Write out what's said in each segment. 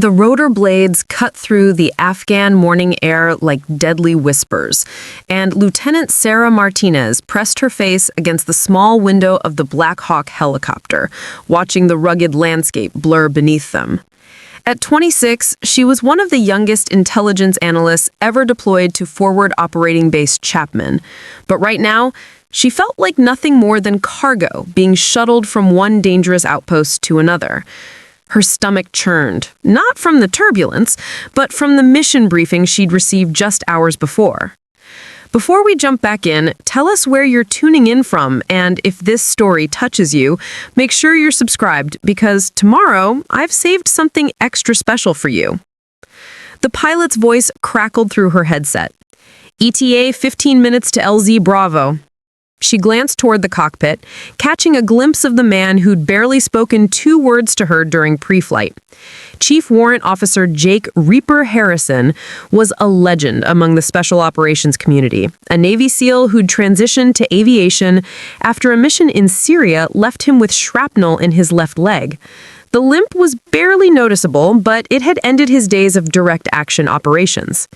The rotor blades cut through the Afghan morning air like deadly whispers, and Lieutenant Sarah Martinez pressed her face against the small window of the Black Hawk helicopter, watching the rugged landscape blur beneath them. At 26, she was one of the youngest intelligence analysts ever deployed to Forward Operating Base Chapman. But right now, she felt like nothing more than cargo being shuttled from one dangerous outpost to another. Her stomach churned, not from the turbulence, but from the mission briefing she'd received just hours before. Before we jump back in, tell us where you're tuning in from, and if this story touches you, make sure you're subscribed, because tomorrow I've saved something extra special for you. The pilot's voice crackled through her headset. ETA 15 minutes to LZ Bravo. She glanced toward the cockpit, catching a glimpse of the man who'd barely spoken 2 words to her during pre-flight. Chief Warrant Officer Jake Reaper Harrison was a legend among the Special Operations community, a Navy SEAL who'd transitioned to aviation after a mission in Syria left him with shrapnel in his left leg. The limp was barely noticeable, but it had ended his days of direct action operations.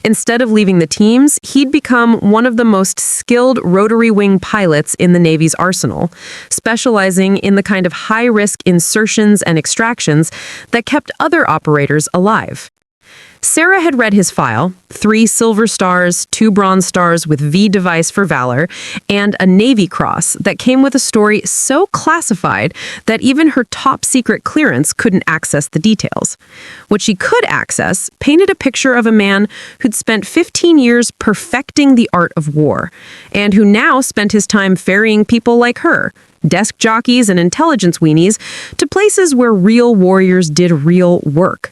Instead of leaving the teams, he'd become one of the most skilled rotary-wing pilots in the Navy's arsenal, specializing in the kind of high-risk insertions and extractions that kept other operators alive. Sarah had read his file, 3 silver stars, 2 bronze stars with V device for valor, and a Navy Cross that came with a story so classified that even her top-secret clearance couldn't access the details. What she could access painted a picture of a man who'd spent 15 years perfecting the art of war, and who now spent his time ferrying people like her, desk jockeys and intelligence weenies, to places where real warriors did real work.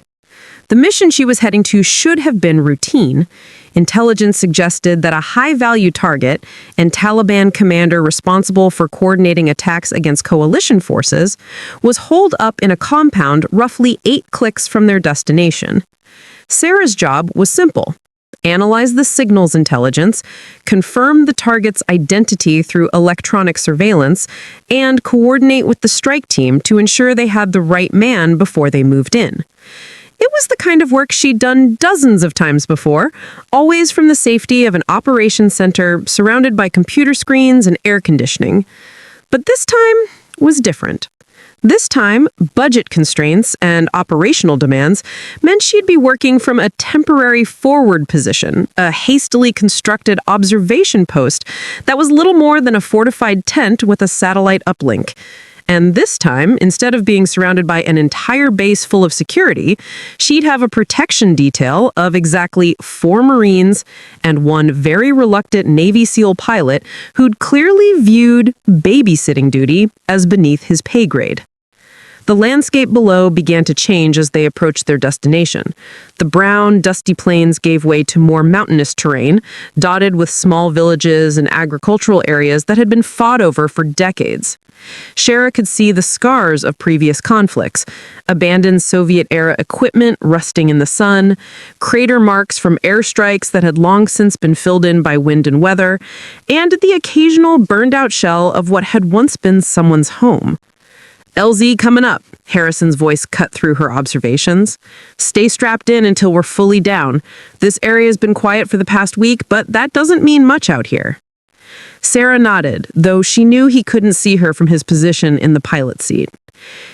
The mission she was heading to should have been routine. Intelligence suggested that a high-value target and Taliban commander responsible for coordinating attacks against coalition forces was holed up in a compound roughly 8 clicks from their destination. Sarah's job was simple: analyze the signals intelligence, confirm the target's identity through electronic surveillance, and coordinate with the strike team to ensure they had the right man before they moved in. It was the kind of work she'd done dozens of times before, always from the safety of an operations center surrounded by computer screens and air conditioning. But this time was different. This time, budget constraints and operational demands meant she'd be working from a temporary forward position, a hastily constructed observation post that was little more than a fortified tent with a satellite uplink. And this time, instead of being surrounded by an entire base full of security, she'd have a protection detail of exactly 4 Marines and 1 very reluctant Navy SEAL pilot who'd clearly viewed babysitting duty as beneath his pay grade. The landscape below began to change as they approached their destination. The brown, dusty plains gave way to more mountainous terrain, dotted with small villages and agricultural areas that had been fought over for decades. Sarah could see the scars of previous conflicts: abandoned Soviet-era equipment rusting in the sun, crater marks from airstrikes that had long since been filled in by wind and weather, and the occasional burned-out shell of what had once been someone's home. "LZ coming up," Harrison's voice cut through her observations. "Stay strapped in until we're fully down. This area's been quiet for the past week, but that doesn't mean much out here." Sarah nodded, though she knew he couldn't see her from his position in the pilot's seat.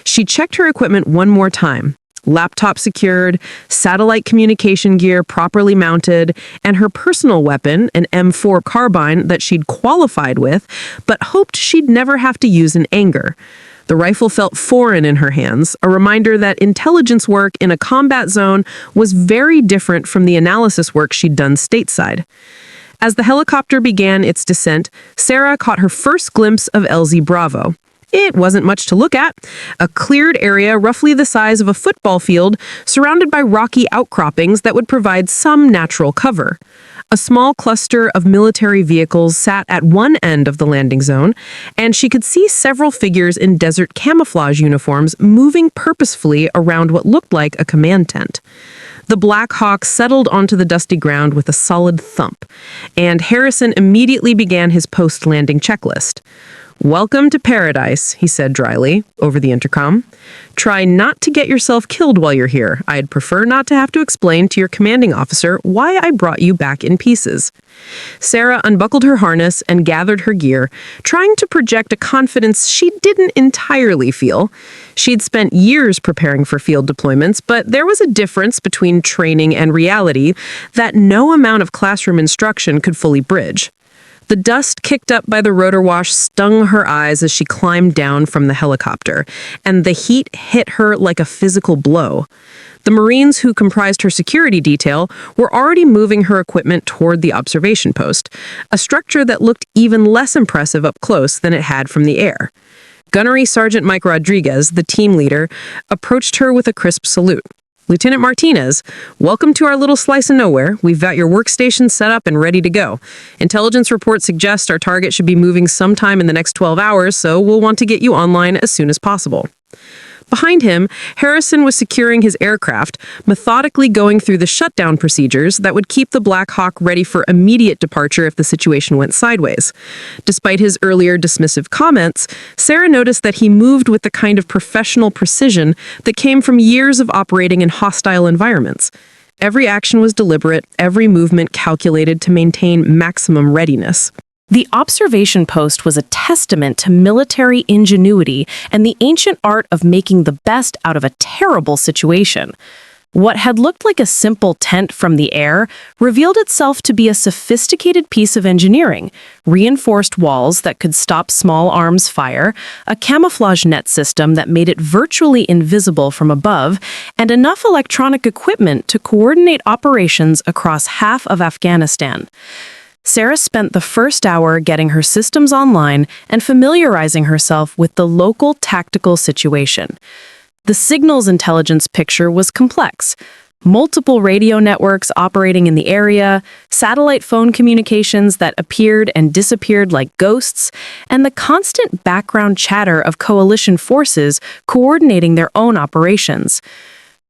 She checked her equipment one more time. Laptop secured, satellite communication gear properly mounted, and her personal weapon, an M4 carbine that she'd qualified with, but hoped she'd never have to use in anger. The rifle felt foreign in her hands, a reminder that intelligence work in a combat zone was very different from the analysis work she'd done stateside. As the helicopter began its descent, Sarah caught her first glimpse of LZ Bravo. It wasn't much to look at. A cleared area roughly the size of a football field, surrounded by rocky outcroppings that would provide some natural cover. A small cluster of military vehicles sat at one end of the landing zone, and she could see several figures in desert camouflage uniforms moving purposefully around what looked like a command tent. The Black Hawk settled onto the dusty ground with a solid thump, and Harrison immediately began his post-landing checklist. "Welcome to paradise," he said dryly, over the intercom. "Try not to get yourself killed while you're here. I'd prefer not to have to explain to your commanding officer why I brought you back in pieces." Sarah unbuckled her harness and gathered her gear, trying to project a confidence she didn't entirely feel. She'd spent years preparing for field deployments, but there was a difference between training and reality that no amount of classroom instruction could fully bridge. The dust kicked up by the rotor wash stung her eyes as she climbed down from the helicopter, and the heat hit her like a physical blow. The Marines who comprised her security detail were already moving her equipment toward the observation post, a structure that looked even less impressive up close than it had from the air. Gunnery Sergeant Mike Rodriguez, the team leader, approached her with a crisp salute. "Lieutenant Martinez, welcome to our little slice of nowhere. We've got your workstation set up and ready to go. Intelligence reports suggest our target should be moving sometime in the next 12 hours, so we'll want to get you online as soon as possible." Behind him, Harrison was securing his aircraft, methodically going through the shutdown procedures that would keep the Black Hawk ready for immediate departure if the situation went sideways. Despite his earlier dismissive comments, Sarah noticed that he moved with the kind of professional precision that came from years of operating in hostile environments. Every action was deliberate, every movement calculated to maintain maximum readiness. The observation post was a testament to military ingenuity and the ancient art of making the best out of a terrible situation. What had looked like a simple tent from the air revealed itself to be a sophisticated piece of engineering: reinforced walls that could stop small arms fire, a camouflage net system that made it virtually invisible from above, and enough electronic equipment to coordinate operations across half of Afghanistan. Sarah spent the first hour getting her systems online and familiarizing herself with the local tactical situation. The signals intelligence picture was complex. Multiple radio networks operating in the area, satellite phone communications that appeared and disappeared like ghosts, and the constant background chatter of coalition forces coordinating their own operations.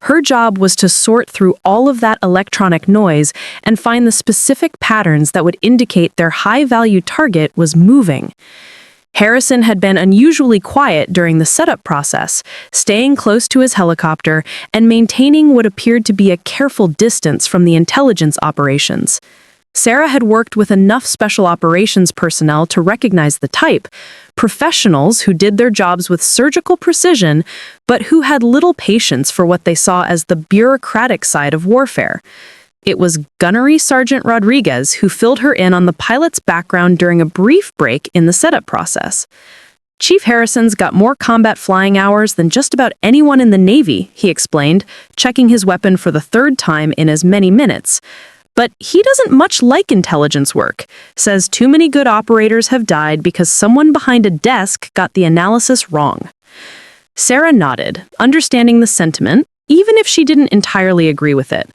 Her job was to sort through all of that electronic noise and find the specific patterns that would indicate their high-value target was moving. Harrison had been unusually quiet during the setup process, staying close to his helicopter and maintaining what appeared to be a careful distance from the intelligence operations. Sarah had worked with enough special operations personnel to recognize the type, professionals who did their jobs with surgical precision, but who had little patience for what they saw as the bureaucratic side of warfare. It was Gunnery Sergeant Rodriguez who filled her in on the pilot's background during a brief break in the setup process. "Chief Harrison's got more combat flying hours than just about anyone in the Navy," he explained, checking his weapon for the third time in as many minutes. "But he doesn't much like intelligence work. Says too many good operators have died because someone behind a desk got the analysis wrong." Sarah nodded, understanding the sentiment, even if she didn't entirely agree with it.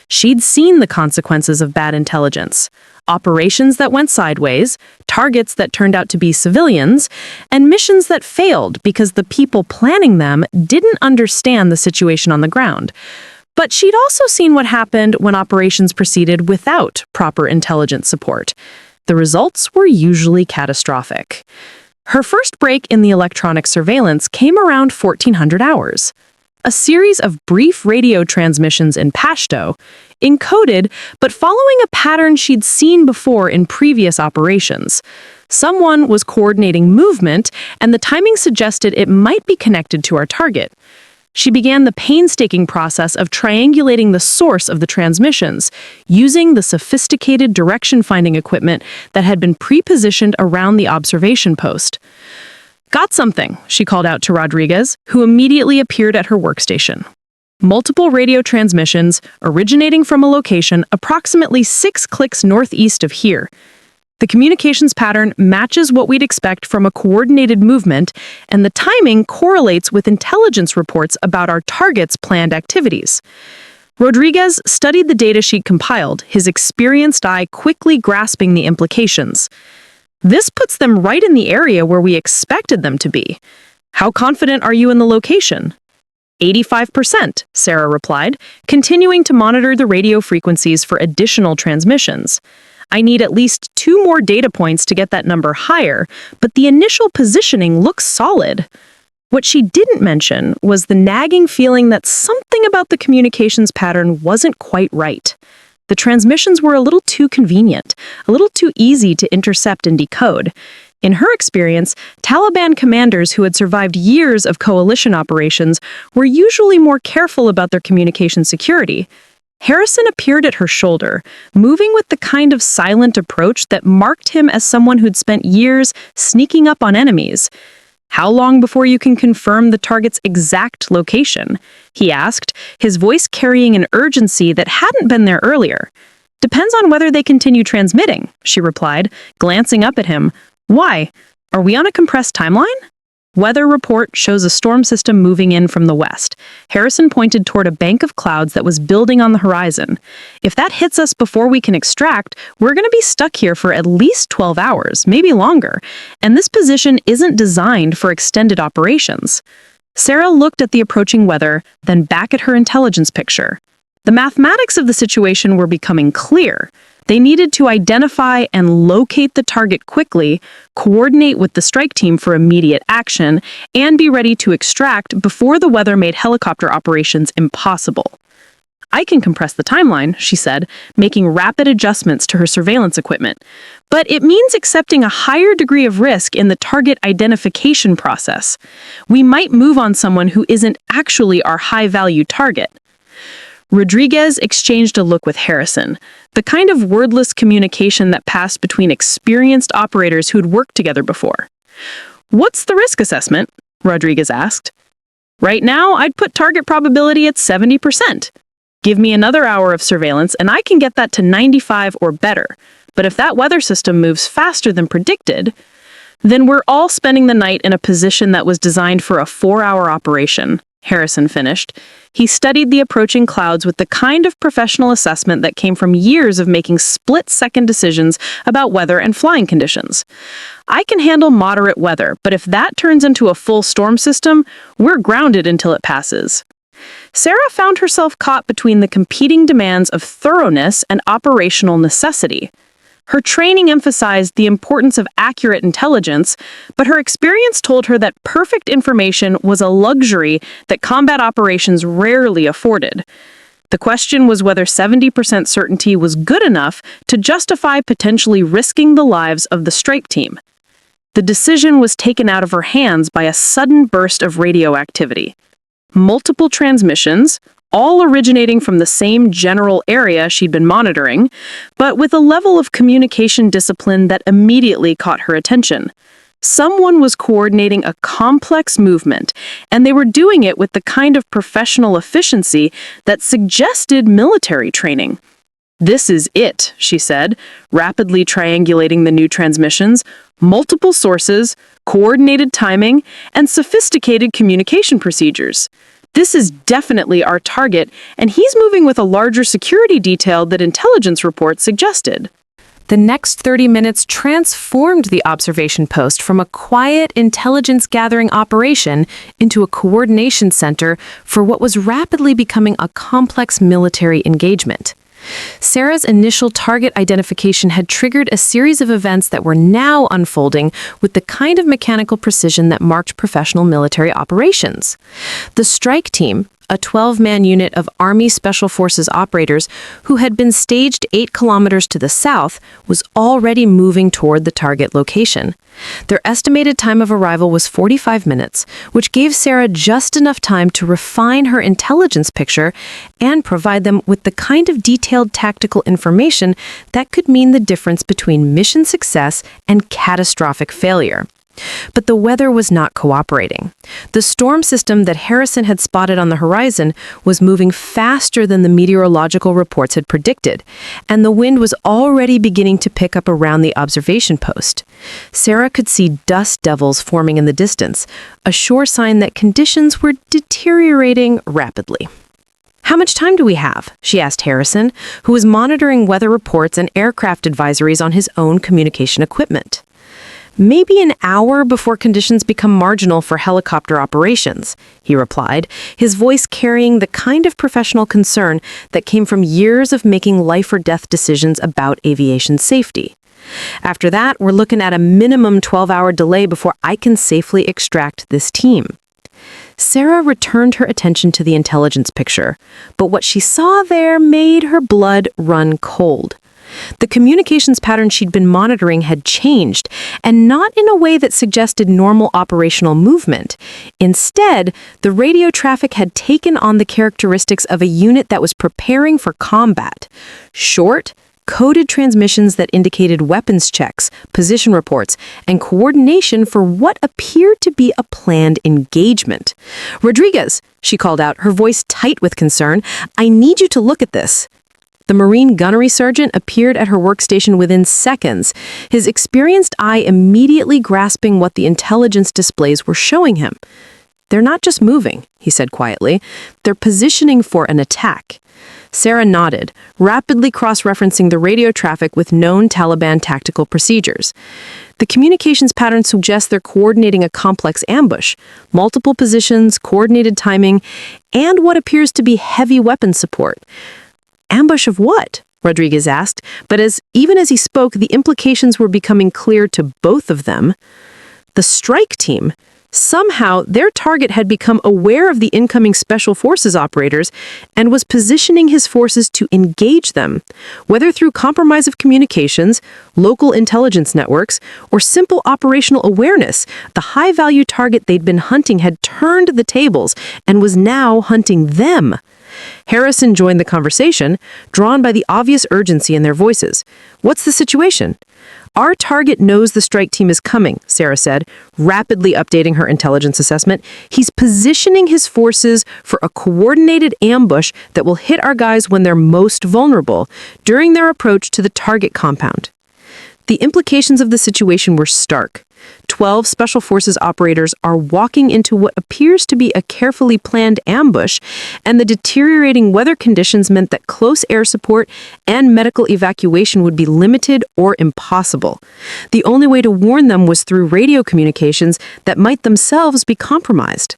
She'd seen the consequences of bad intelligence: operations that went sideways, targets that turned out to be civilians, and missions that failed because the people planning them didn't understand the situation on the ground. But she'd also seen what happened when operations proceeded without proper intelligence support. The results were usually catastrophic. Her first break in the electronic surveillance came around 1400 hours. A series of brief radio transmissions in Pashto, encoded but following a pattern she'd seen before in previous operations. Someone was coordinating movement, and the timing suggested it might be connected to our target. She began the painstaking process of triangulating the source of the transmissions, using the sophisticated direction-finding equipment that had been pre-positioned around the observation post. "Got something," she called out to Rodriguez, who immediately appeared at her workstation. Multiple radio transmissions originating from a location approximately 6 clicks northeast of here. The communications pattern matches what we'd expect from a coordinated movement, and the timing correlates with intelligence reports about our target's planned activities. Rodriguez studied the data sheet compiled, his experienced eye quickly grasping the implications. "This puts them right in the area where we expected them to be. How confident are you in the location?" 85%, Sarah replied, continuing to monitor the radio frequencies for additional transmissions. I need at least 2 more data points to get that number higher, but the initial positioning looks solid. What she didn't mention was the nagging feeling that something about the communications pattern wasn't quite right. The transmissions were a little too convenient, a little too easy to intercept and decode. In her experience, Taliban commanders who had survived years of coalition operations were usually more careful about their communication security. Harrison appeared at her shoulder, moving with the kind of silent approach that marked him as someone who'd spent years sneaking up on enemies. "How long before you can confirm the target's exact location?" he asked, his voice carrying an urgency that hadn't been there earlier. "Depends on whether they continue transmitting," she replied, glancing up at him. "Why? Are we on a compressed timeline?" Weather report shows a storm system moving in from the west. Harrison pointed toward a bank of clouds that was building on the horizon. "If that hits us before we can extract, we're going to be stuck here for at least 12 hours, maybe longer. And this position isn't designed for extended operations." Sarah looked at the approaching weather, then back at her intelligence picture. The mathematics of the situation were becoming clear. They needed to identify and locate the target quickly, coordinate with the strike team for immediate action, and be ready to extract before the weather made helicopter operations impossible. "I can compress the timeline," she said, making rapid adjustments to her surveillance equipment. "But it means accepting a higher degree of risk in the target identification process. We might move on someone who isn't actually our high-value target." Rodriguez exchanged a look with Harrison, the kind of wordless communication that passed between experienced operators who'd worked together before. "What's the risk assessment?" Rodriguez asked. "Right now, I'd put target probability at 70%. Give me another hour of surveillance and I can get that to 95 or better. But if that weather system moves faster than predicted, then we're all spending the night in a position that was designed for a 4-hour operation," Harrison finished. He studied the approaching clouds with the kind of professional assessment that came from years of making split-second decisions about weather and flying conditions. "I can handle moderate weather, but if that turns into a full storm system, we're grounded until it passes." Sarah found herself caught between the competing demands of thoroughness and operational necessity. Her training emphasized the importance of accurate intelligence, but her experience told her that perfect information was a luxury that combat operations rarely afforded. The question was whether 70% certainty was good enough to justify potentially risking the lives of the strike team. The decision was taken out of her hands by a sudden burst of radio activity. Multiple transmissions, all originating from the same general area she'd been monitoring, but with a level of communication discipline that immediately caught her attention. Someone was coordinating a complex movement, and they were doing it with the kind of professional efficiency that suggested military training. "This is it," she said, rapidly triangulating the new transmissions. "Multiple sources, coordinated timing, and sophisticated communication procedures. This is definitely our target, and he's moving with a larger security detail that intelligence reports suggested." The next 30 minutes transformed the observation post from a quiet intelligence-gathering operation into a coordination center for what was rapidly becoming a complex military engagement. Sarah's initial target identification had triggered a series of events that were now unfolding with the kind of mechanical precision that marked professional military operations. The strike team, a 12-man unit of Army Special Forces operators who had been staged 8 kilometers to the south, was already moving toward the target location. Their estimated time of arrival was 45 minutes, which gave Sarah just enough time to refine her intelligence picture and provide them with the kind of detailed tactical information that could mean the difference between mission success and catastrophic failure. But the weather was not cooperating. The storm system that Harrison had spotted on the horizon was moving faster than the meteorological reports had predicted, and the wind was already beginning to pick up around the observation post. Sarah could see dust devils forming in the distance, a sure sign that conditions were deteriorating rapidly. "How much time do we have?" she asked Harrison, who was monitoring weather reports and aircraft advisories on his own communication equipment. Maybe an hour before conditions become marginal for helicopter operations, he replied, his voice carrying the kind of professional concern that came from years of making life or death decisions about aviation safety. After that, we're looking at a minimum 12-hour delay before I can safely extract this team. Sarah returned her attention to the intelligence picture, but what she saw there made her blood run cold. The communications pattern she'd been monitoring had changed, and not in a way that suggested normal operational movement. Instead, the radio traffic had taken on the characteristics of a unit that was preparing for combat. Short, coded transmissions that indicated weapons checks, position reports, and coordination for what appeared to be a planned engagement. "Rodriguez," she called out, her voice tight with concern, "I need you to look at this." The Marine gunnery sergeant appeared at her workstation within seconds, his experienced eye immediately grasping what the intelligence displays were showing him. "They're not just moving," he said quietly. "They're positioning for an attack." Sarah nodded, rapidly cross-referencing the radio traffic with known Taliban tactical procedures. The communications pattern suggests they're coordinating a complex ambush, multiple positions, coordinated timing, and what appears to be heavy weapon support. "Ambush of what?" Rodriguez asked, but even as he spoke, the implications were becoming clear to both of them. The strike team, somehow their target had become aware of the incoming Special Forces operators and was positioning his forces to engage them, whether through compromise of communications, local intelligence networks, or simple operational awareness. The high-value target they'd been hunting had turned the tables and was now hunting them. Harrison joined the conversation, drawn by the obvious urgency in their voices. "What's the situation?" "Our target knows the strike team is coming," Sarah said, rapidly updating her intelligence assessment. "He's positioning his forces for a coordinated ambush that will hit our guys when they're most vulnerable, during their approach to the target compound." The implications of the situation were stark. 12 Special Forces operators are walking into what appears to be a carefully planned ambush, and the deteriorating weather conditions meant that close air support and medical evacuation would be limited or impossible. The only way to warn them was through radio communications that might themselves be compromised.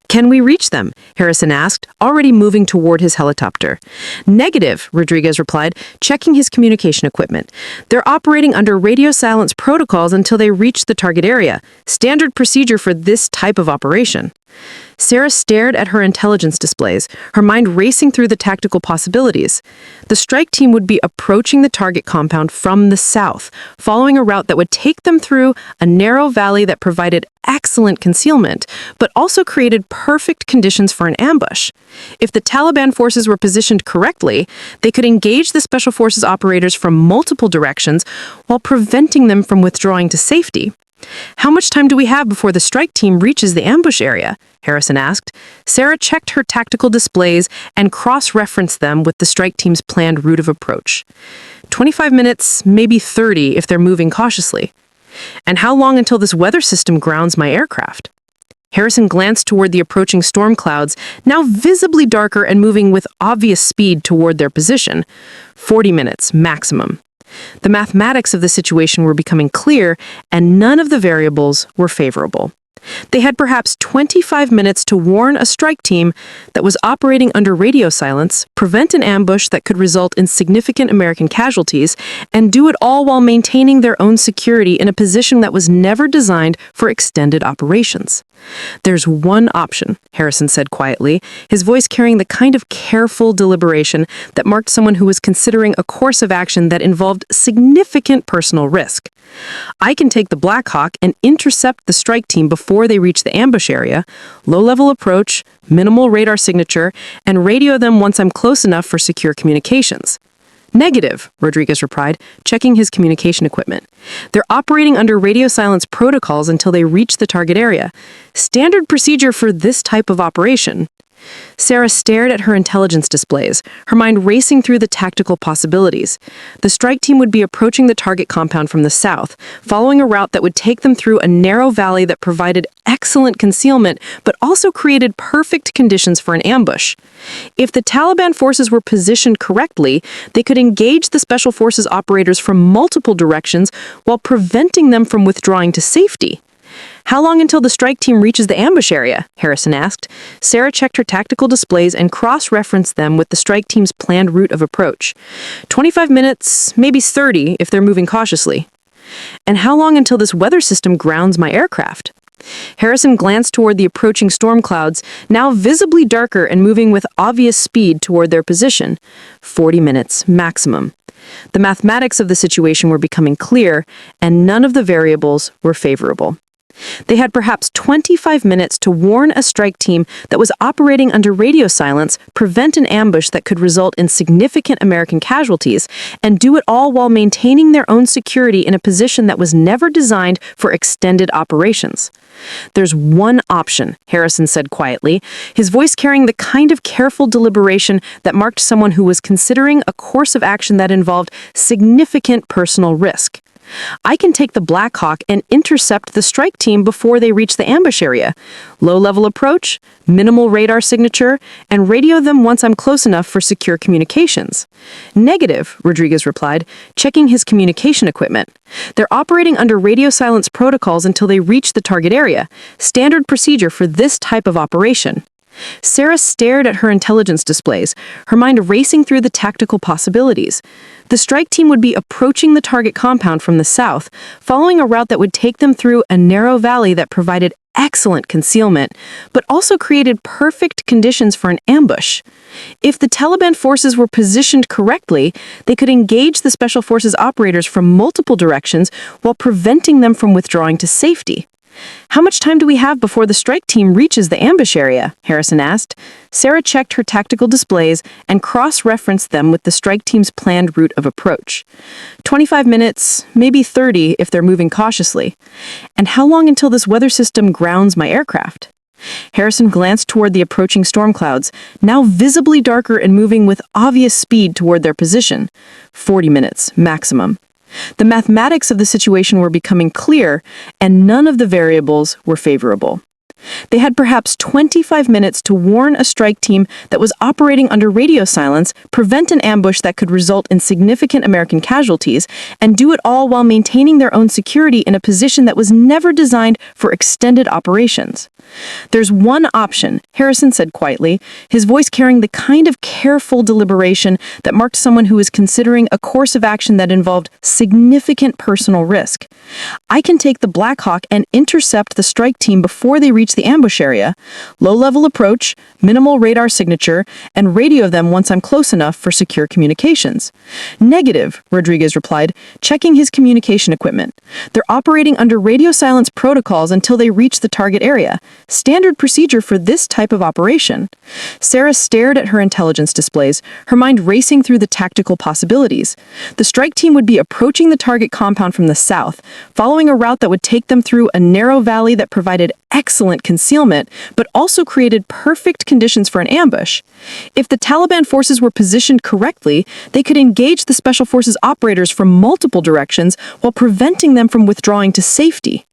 "Can we reach them?" Harrison asked, already moving toward his helicopter. "Negative," Rodriguez replied, checking his communication equipment. "They're operating under radio silence protocols until they reach the target area. Standard procedure for this type of operation." Sarah stared at her intelligence displays, her mind racing through the tactical possibilities. The strike team would be approaching the target compound from the south, following a route that would take them through a narrow valley that provided excellent concealment, but also created perfect conditions for an ambush. If the Taliban forces were positioned correctly, they could engage the Special Forces operators from multiple directions while preventing them from withdrawing to safety. "How much time do we have before the strike team reaches the ambush area?" Harrison asked. Sarah checked her tactical displays and cross-referenced them with the strike team's planned route of approach. 25 minutes, maybe 30 if they're moving cautiously. "And how long until this weather system grounds my aircraft?" Harrison glanced toward the approaching storm clouds, now visibly darker and moving with obvious speed toward their position. 40 minutes, maximum. The mathematics of the situation were becoming clear, and none of the variables were favorable. They had perhaps 25 minutes to warn a strike team that was operating under radio silence, prevent an ambush that could result in significant American casualties, and do it all while maintaining their own security in a position that was never designed for extended operations. "There's one option," Harrison said quietly, his voice carrying the kind of careful deliberation that marked someone who was considering a course of action that involved significant personal risk. "I can take the Black Hawk and intercept the strike team before they reach the ambush area, low-level approach, minimal radar signature, and radio them once I'm close enough for secure communications." "Negative," Rodriguez replied, checking his communication equipment. "They're operating under radio silence protocols until they reach the target area. Standard procedure for this type of operation." Sarah stared at her intelligence displays, her mind racing through the tactical possibilities. The strike team would be approaching the target compound from the south, following a route that would take them through a narrow valley that provided excellent concealment, but also created perfect conditions for an ambush. If the Taliban forces were positioned correctly, they could engage the Special Forces operators from multiple directions while preventing them from withdrawing to safety. "How long until the strike team reaches the ambush area?" Harrison asked. Sarah checked her tactical displays and cross-referenced them with the strike team's planned route of approach. 25 minutes, maybe 30 if they're moving cautiously. "And how long until this weather system grounds my aircraft?" Harrison glanced toward the approaching storm clouds, now visibly darker and moving with obvious speed toward their position. 40 minutes, maximum. The mathematics of the situation were becoming clear, and none of the variables were favorable. They had perhaps 25 minutes to warn a strike team that was operating under radio silence, prevent an ambush that could result in significant American casualties, and do it all while maintaining their own security in a position that was never designed for extended operations. "There's one option," Harrison said quietly, his voice carrying the kind of careful deliberation that marked someone who was considering a course of action that involved significant personal risk. "I can take the Black Hawk and intercept the strike team before they reach the ambush area. Low-level approach, minimal radar signature, and radio them once I'm close enough for secure communications." "Negative," Rodriguez replied, checking his communication equipment. "They're operating under radio silence protocols until they reach the target area. Standard procedure for this type of operation." Sarah stared at her intelligence displays, her mind racing through the tactical possibilities. The strike team would be approaching the target compound from the south, following a route that would take them through a narrow valley that provided excellent concealment, but also created perfect conditions for an ambush. If the Taliban forces were positioned correctly, they could engage the Special Forces operators from multiple directions while preventing them from withdrawing to safety. "How much time do we have before the strike team reaches the ambush area?" Harrison asked. Sarah checked her tactical displays and cross-referenced them with the strike team's planned route of approach. 25 minutes, maybe 30 if they're moving cautiously. "And how long until this weather system grounds my aircraft?" Harrison glanced toward the approaching storm clouds, now visibly darker and moving with obvious speed toward their position. 40 minutes, maximum. The mathematics of the situation were becoming clear, and none of the variables were favorable. They had perhaps 25 minutes to warn a strike team that was operating under radio silence, prevent an ambush that could result in significant American casualties, and do it all while maintaining their own security in a position that was never designed for extended operations. "There's one option," Harrison said quietly, his voice carrying the kind of careful deliberation that marked someone who was considering a course of action that involved significant personal risk. "I can take the Black Hawk and intercept the strike team before they reach the ambush area. Low-level approach, minimal radar signature, and radio them once I'm close enough for secure communications." "Negative," Rodriguez replied, checking his communication equipment. "They're operating under radio silence protocols until they reach the target area. Standard procedure for this type of operation." Sarah stared at her intelligence displays, her mind racing through the tactical possibilities. The strike team would be approaching the target compound from the south, following a route that would take them through a narrow valley that provided excellent concealment, but also created perfect conditions for an ambush. If the Taliban forces were positioned correctly, they could engage the Special Forces operators from multiple directions while preventing them from withdrawing to safety.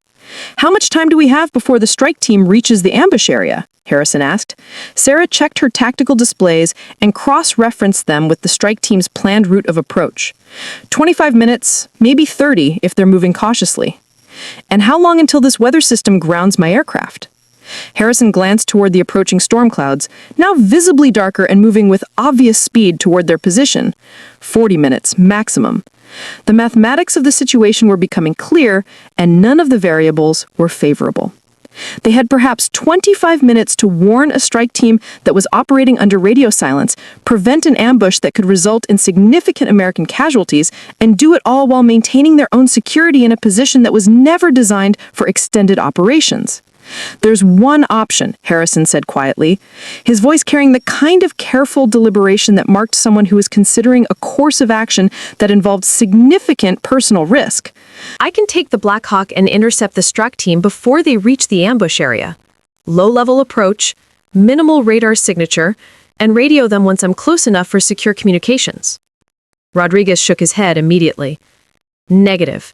"How much time do we have before the strike team reaches the ambush area?" Harrison asked. Sarah checked her tactical displays and cross-referenced them with the strike team's planned route of approach. 25 minutes, maybe 30 if they're moving cautiously. "And how long until this weather system grounds my aircraft?" Harrison glanced toward the approaching storm clouds, now visibly darker and moving with obvious speed toward their position. 40 minutes, maximum. The mathematics of the situation were becoming clear, and none of the variables were favorable. They had perhaps 25 minutes to warn a strike team that was operating under radio silence, prevent an ambush that could result in significant American casualties, and do it all while maintaining their own security in a position that was never designed for extended operations. "There's one option," Harrison said quietly, his voice carrying the kind of careful deliberation that marked someone who was considering a course of action that involved significant personal risk. "I can take the Black Hawk and intercept the strike team before they reach the ambush area. Low-level approach, minimal radar signature, and radio them once I'm close enough for secure communications. Rodriguez shook his head immediately. Negative.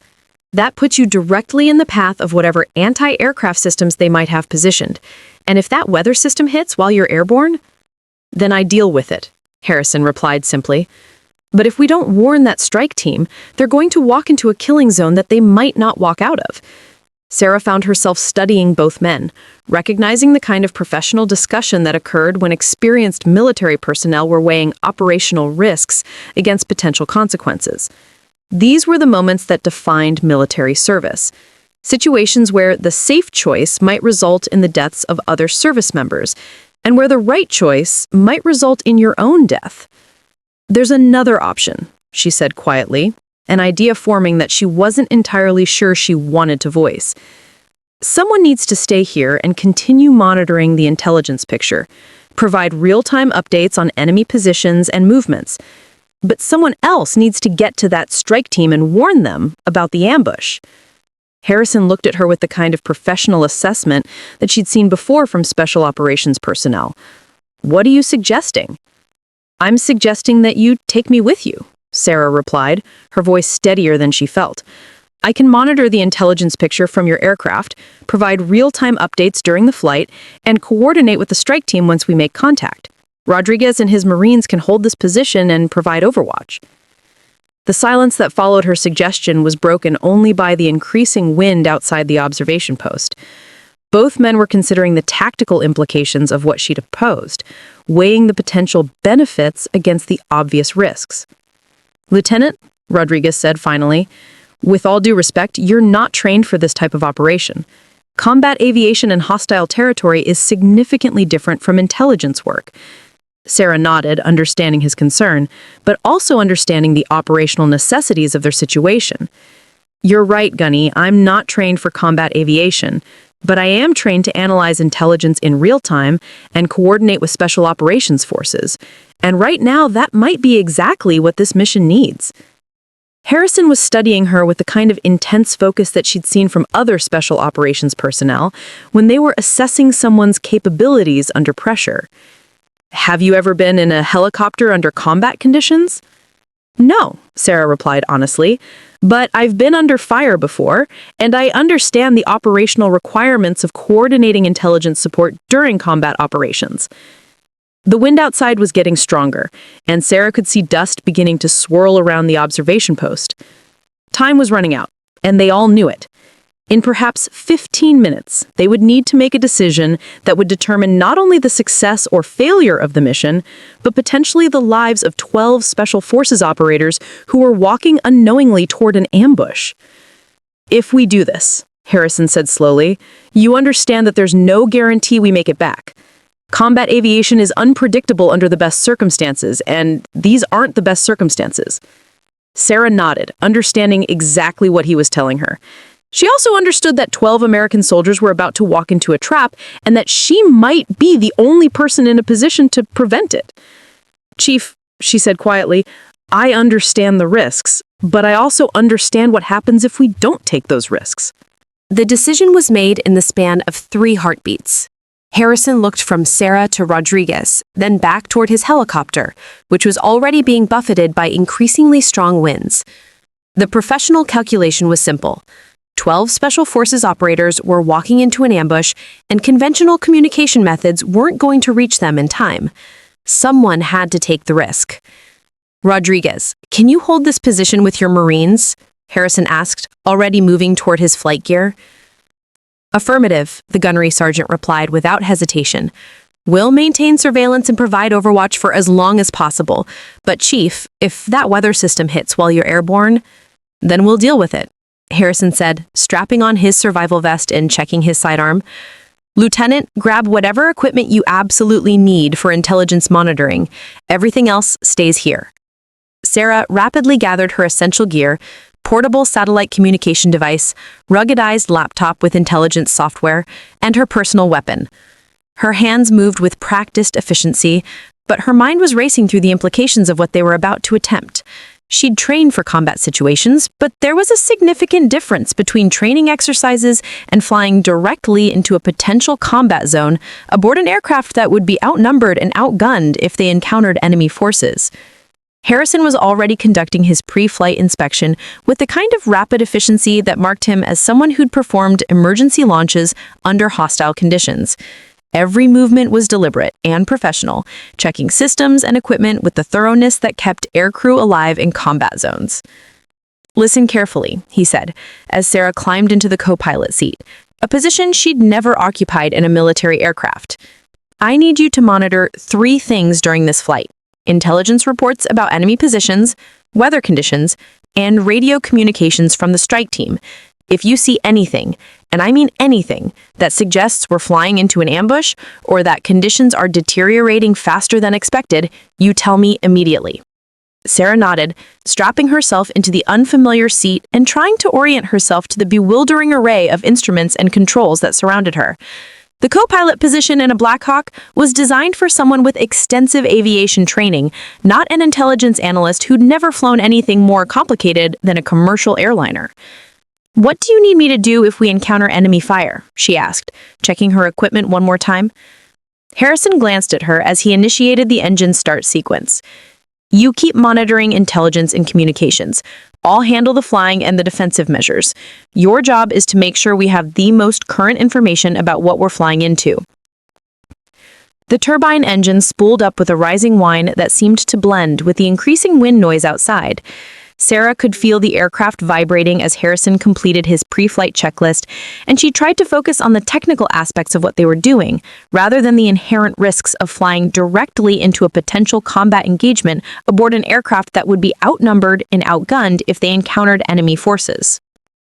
That puts you directly in the path of whatever anti-aircraft systems they might have positioned. And if that weather system hits while you're airborne, then I deal with it, Harrison replied simply. But if we don't warn that strike team, they're going to walk into a killing zone that they might not walk out of. Sarah found herself studying both men, recognizing the kind of professional discussion that occurred when experienced military personnel were weighing operational risks against potential consequences. These were the moments that defined military service, situations where the safe choice might result in the deaths of other service members, and where the right choice might result in your own death. There's another option, she said quietly, an idea forming that she wasn't entirely sure she wanted to voice. Someone needs to stay here and continue monitoring the intelligence picture, provide real-time updates on enemy positions and movements. But someone else needs to get to that strike team and warn them about the ambush. Harrison looked at her with the kind of professional assessment that she'd seen before from special operations personnel. What are you suggesting? I'm suggesting that you take me with you, Sarah replied, her voice steadier than she felt. I can monitor the intelligence picture from your aircraft, provide real-time updates during the flight, and coordinate with the strike team once we make contact. Rodriguez and his Marines can hold this position and provide overwatch. The silence that followed her suggestion was broken only by the increasing wind outside the observation post. Both men were considering the tactical implications of what she'd proposed, weighing the potential benefits against the obvious risks. Lieutenant, Rodriguez said finally, with all due respect, you're not trained for this type of operation. Combat aviation in hostile territory is significantly different from intelligence work. Sarah nodded, understanding his concern, but also understanding the operational necessities of their situation. You're right, Gunny, I'm not trained for combat aviation, but I am trained to analyze intelligence in real time and coordinate with special operations forces. And right now, that might be exactly what this mission needs. Harrison was studying her with the kind of intense focus that she'd seen from other special operations personnel when they were assessing someone's capabilities under pressure. Have you ever been in a helicopter under combat conditions? No, Sarah replied honestly, but I've been under fire before, and I understand the operational requirements of coordinating intelligence support during combat operations. The wind outside was getting stronger, and Sarah could see dust beginning to swirl around the observation post. Time was running out, and they all knew it. In perhaps 15 minutes, they would need to make a decision that would determine not only the success or failure of the mission, but potentially the lives of 12 Special Forces operators who were walking unknowingly toward an ambush. If we do this, Harrison said slowly, you understand that there's no guarantee we make it back. Combat aviation is unpredictable under the best circumstances, and these aren't the best circumstances. Sarah nodded, understanding exactly what he was telling her. She also understood that 12 American soldiers were about to walk into a trap and that she might be the only person in a position to prevent it. Chief, she said quietly, I understand the risks, but I also understand what happens if we don't take those risks. The decision was made in the span of 3 heartbeats. Harrison looked from Sarah to Rodriguez, then back toward his helicopter, which was already being buffeted by increasingly strong winds. The professional calculation was simple. 12 Special Forces operators were walking into an ambush, and conventional communication methods weren't going to reach them in time. Someone had to take the risk. Rodriguez, can you hold this position with your Marines? Harrison asked, already moving toward his flight gear. Affirmative, the gunnery sergeant replied without hesitation. We'll maintain surveillance and provide overwatch for as long as possible. But Chief, if that weather system hits while you're airborne, then we'll deal with it, Harrison said, strapping on his survival vest and checking his sidearm. Lieutenant, grab whatever equipment you absolutely need for intelligence monitoring. Everything else stays here. Sarah rapidly gathered her essential gear, portable satellite communication device, ruggedized laptop with intelligence software, and her personal weapon. Her hands moved with practiced efficiency, but her mind was racing through the implications of what they were about to attempt. She'd trained for combat situations, but there was a significant difference between training exercises and flying directly into a potential combat zone aboard an aircraft that would be outnumbered and outgunned if they encountered enemy forces. Harrison was already conducting his pre-flight inspection with the kind of rapid efficiency that marked him as someone who'd performed emergency launches under hostile conditions. Every movement was deliberate and professional, checking systems and equipment with the thoroughness that kept aircrew alive in combat zones. "Listen carefully," he said, as Sarah climbed into the co-pilot seat, a position she'd never occupied in a military aircraft. "I need you to monitor 3 things during this flight: intelligence reports about enemy positions, weather conditions, and radio communications from the strike team. If you see anything, and I mean anything, that suggests we're flying into an ambush or that conditions are deteriorating faster than expected, you tell me immediately." Sarah nodded, strapping herself into the unfamiliar seat and trying to orient herself to the bewildering array of instruments and controls that surrounded her. The co-pilot position in a Black Hawk was designed for someone with extensive aviation training, not an intelligence analyst who'd never flown anything more complicated than a commercial airliner. "What do you need me to do if we encounter enemy fire?" she asked, checking her equipment one more time. Harrison glanced at her as he initiated the engine start sequence. "You keep monitoring intelligence and communications. I'll handle the flying and the defensive measures. Your job is to make sure we have the most current information about what we're flying into." The turbine engine spooled up with a rising whine that seemed to blend with the increasing wind noise outside. Sarah could feel the aircraft vibrating as Harrison completed his pre-flight checklist, and she tried to focus on the technical aspects of what they were doing, rather than the inherent risks of flying directly into a potential combat engagement aboard an aircraft that would be outnumbered and outgunned if they encountered enemy forces.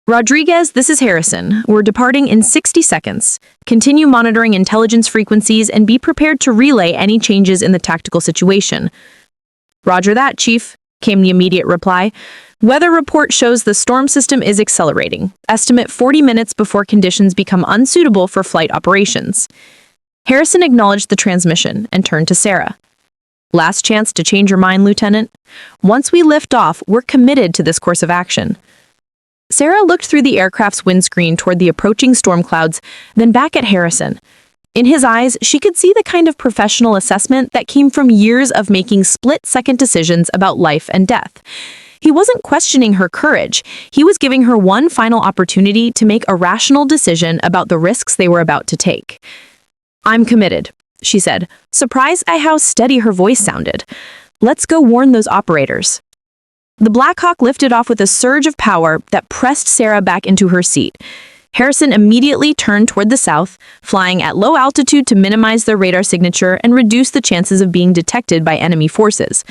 "Rodriguez, this is Harrison. We're departing in 60 seconds. Continue monitoring intelligence frequencies and be prepared to relay any changes in the tactical situation." "Roger that, Chief," came the immediate reply. "Weather report shows the storm system is accelerating. Estimate 40 minutes before conditions become unsuitable for flight operations." Harrison acknowledged the transmission and turned to Sarah. "Last chance to change your mind, Lieutenant. Once we lift off, we're committed to this course of action." Sarah looked through the aircraft's windscreen toward the approaching storm clouds, then back at Harrison. In his eyes, she could see the kind of professional assessment that came from years of making split-second decisions about life and death. He wasn't questioning her courage. He was giving her one final opportunity to make a rational decision about the risks they were about to take. "I'm committed," she said, surprised at how steady her voice sounded. "Let's go warn those operators." The Black Hawk lifted off with a surge of power that pressed Sarah back into her seat. Harrison immediately turned toward the south, flying at low altitude to minimize their radar signature and reduce the chances of being detected by enemy forces.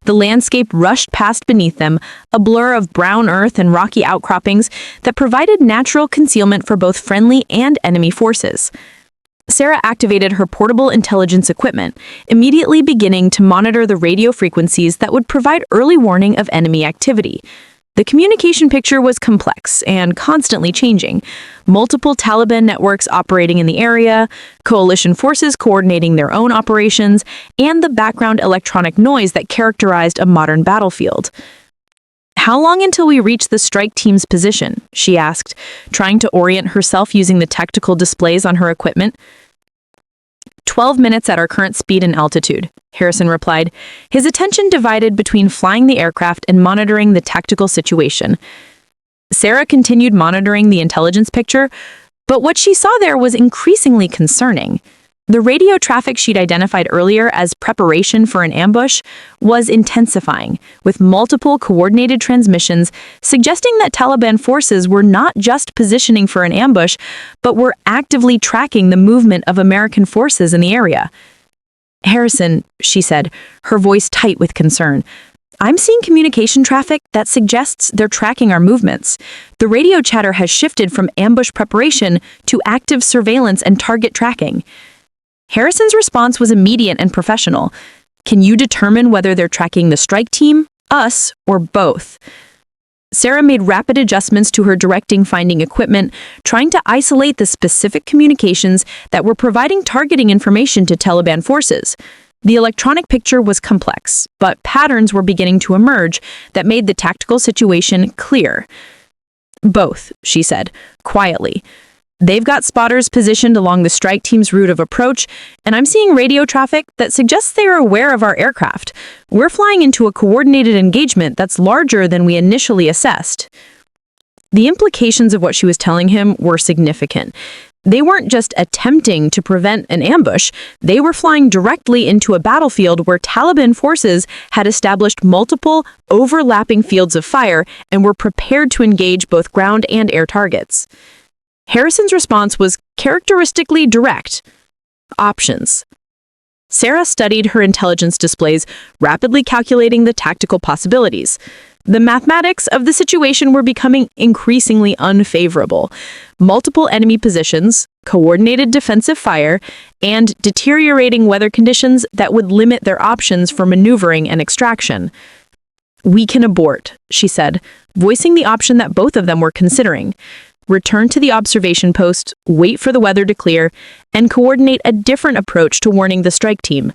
The landscape rushed past beneath them, a blur of brown earth and rocky outcroppings that provided natural concealment for both friendly and enemy forces. Sarah activated her portable intelligence equipment, immediately beginning to monitor the radio frequencies that would provide early warning of enemy activity. The communication picture was complex and constantly changing. Multiple Taliban networks operating in the area, coalition forces coordinating their own operations, and the background electronic noise that characterized a modern battlefield. "How long until we reach the strike team's position?" she asked, trying to orient herself using the tactical displays on her equipment. 12 minutes at our current speed and altitude," Harrison replied, his attention divided between flying the aircraft and monitoring the tactical situation. Sarah continued monitoring the intelligence picture, but what she saw there was increasingly concerning. The radio traffic she'd identified earlier as preparation for an ambush was intensifying, with multiple coordinated transmissions suggesting that Taliban forces were not just positioning for an ambush, but were actively tracking the movement of American forces in the area. "Harrison," she said, her voice tight with concern, "I'm seeing communication traffic that suggests they're tracking our movements. The radio chatter has shifted from ambush preparation to active surveillance and target tracking." Harrison's response was immediate and professional. "Can you determine whether they're tracking the strike team, us, or both?" Sarah made rapid adjustments to her directing finding equipment, trying to isolate the specific communications that were providing targeting information to Taliban forces. The electronic picture was complex, but patterns were beginning to emerge that made the tactical situation clear. "Both," she said, quietly. "They've got spotters positioned along the strike team's route of approach, and I'm seeing radio traffic that suggests they are aware of our aircraft. We're flying into a coordinated engagement that's larger than we initially assessed." The implications of what she was telling him were significant. They weren't just attempting to prevent an ambush, they were flying directly into a battlefield where Taliban forces had established multiple, overlapping fields of fire and were prepared to engage both ground and air targets. Harrison's response was characteristically direct. Options. Sarah studied her intelligence displays, rapidly calculating the tactical possibilities. The mathematics of the situation were becoming increasingly unfavorable. Multiple enemy positions, coordinated defensive fire, and deteriorating weather conditions that would limit their options for maneuvering and extraction. "We can abort," she said, voicing the option that both of them were considering. Return to the observation post, wait for the weather to clear, and coordinate a different approach to warning the strike team,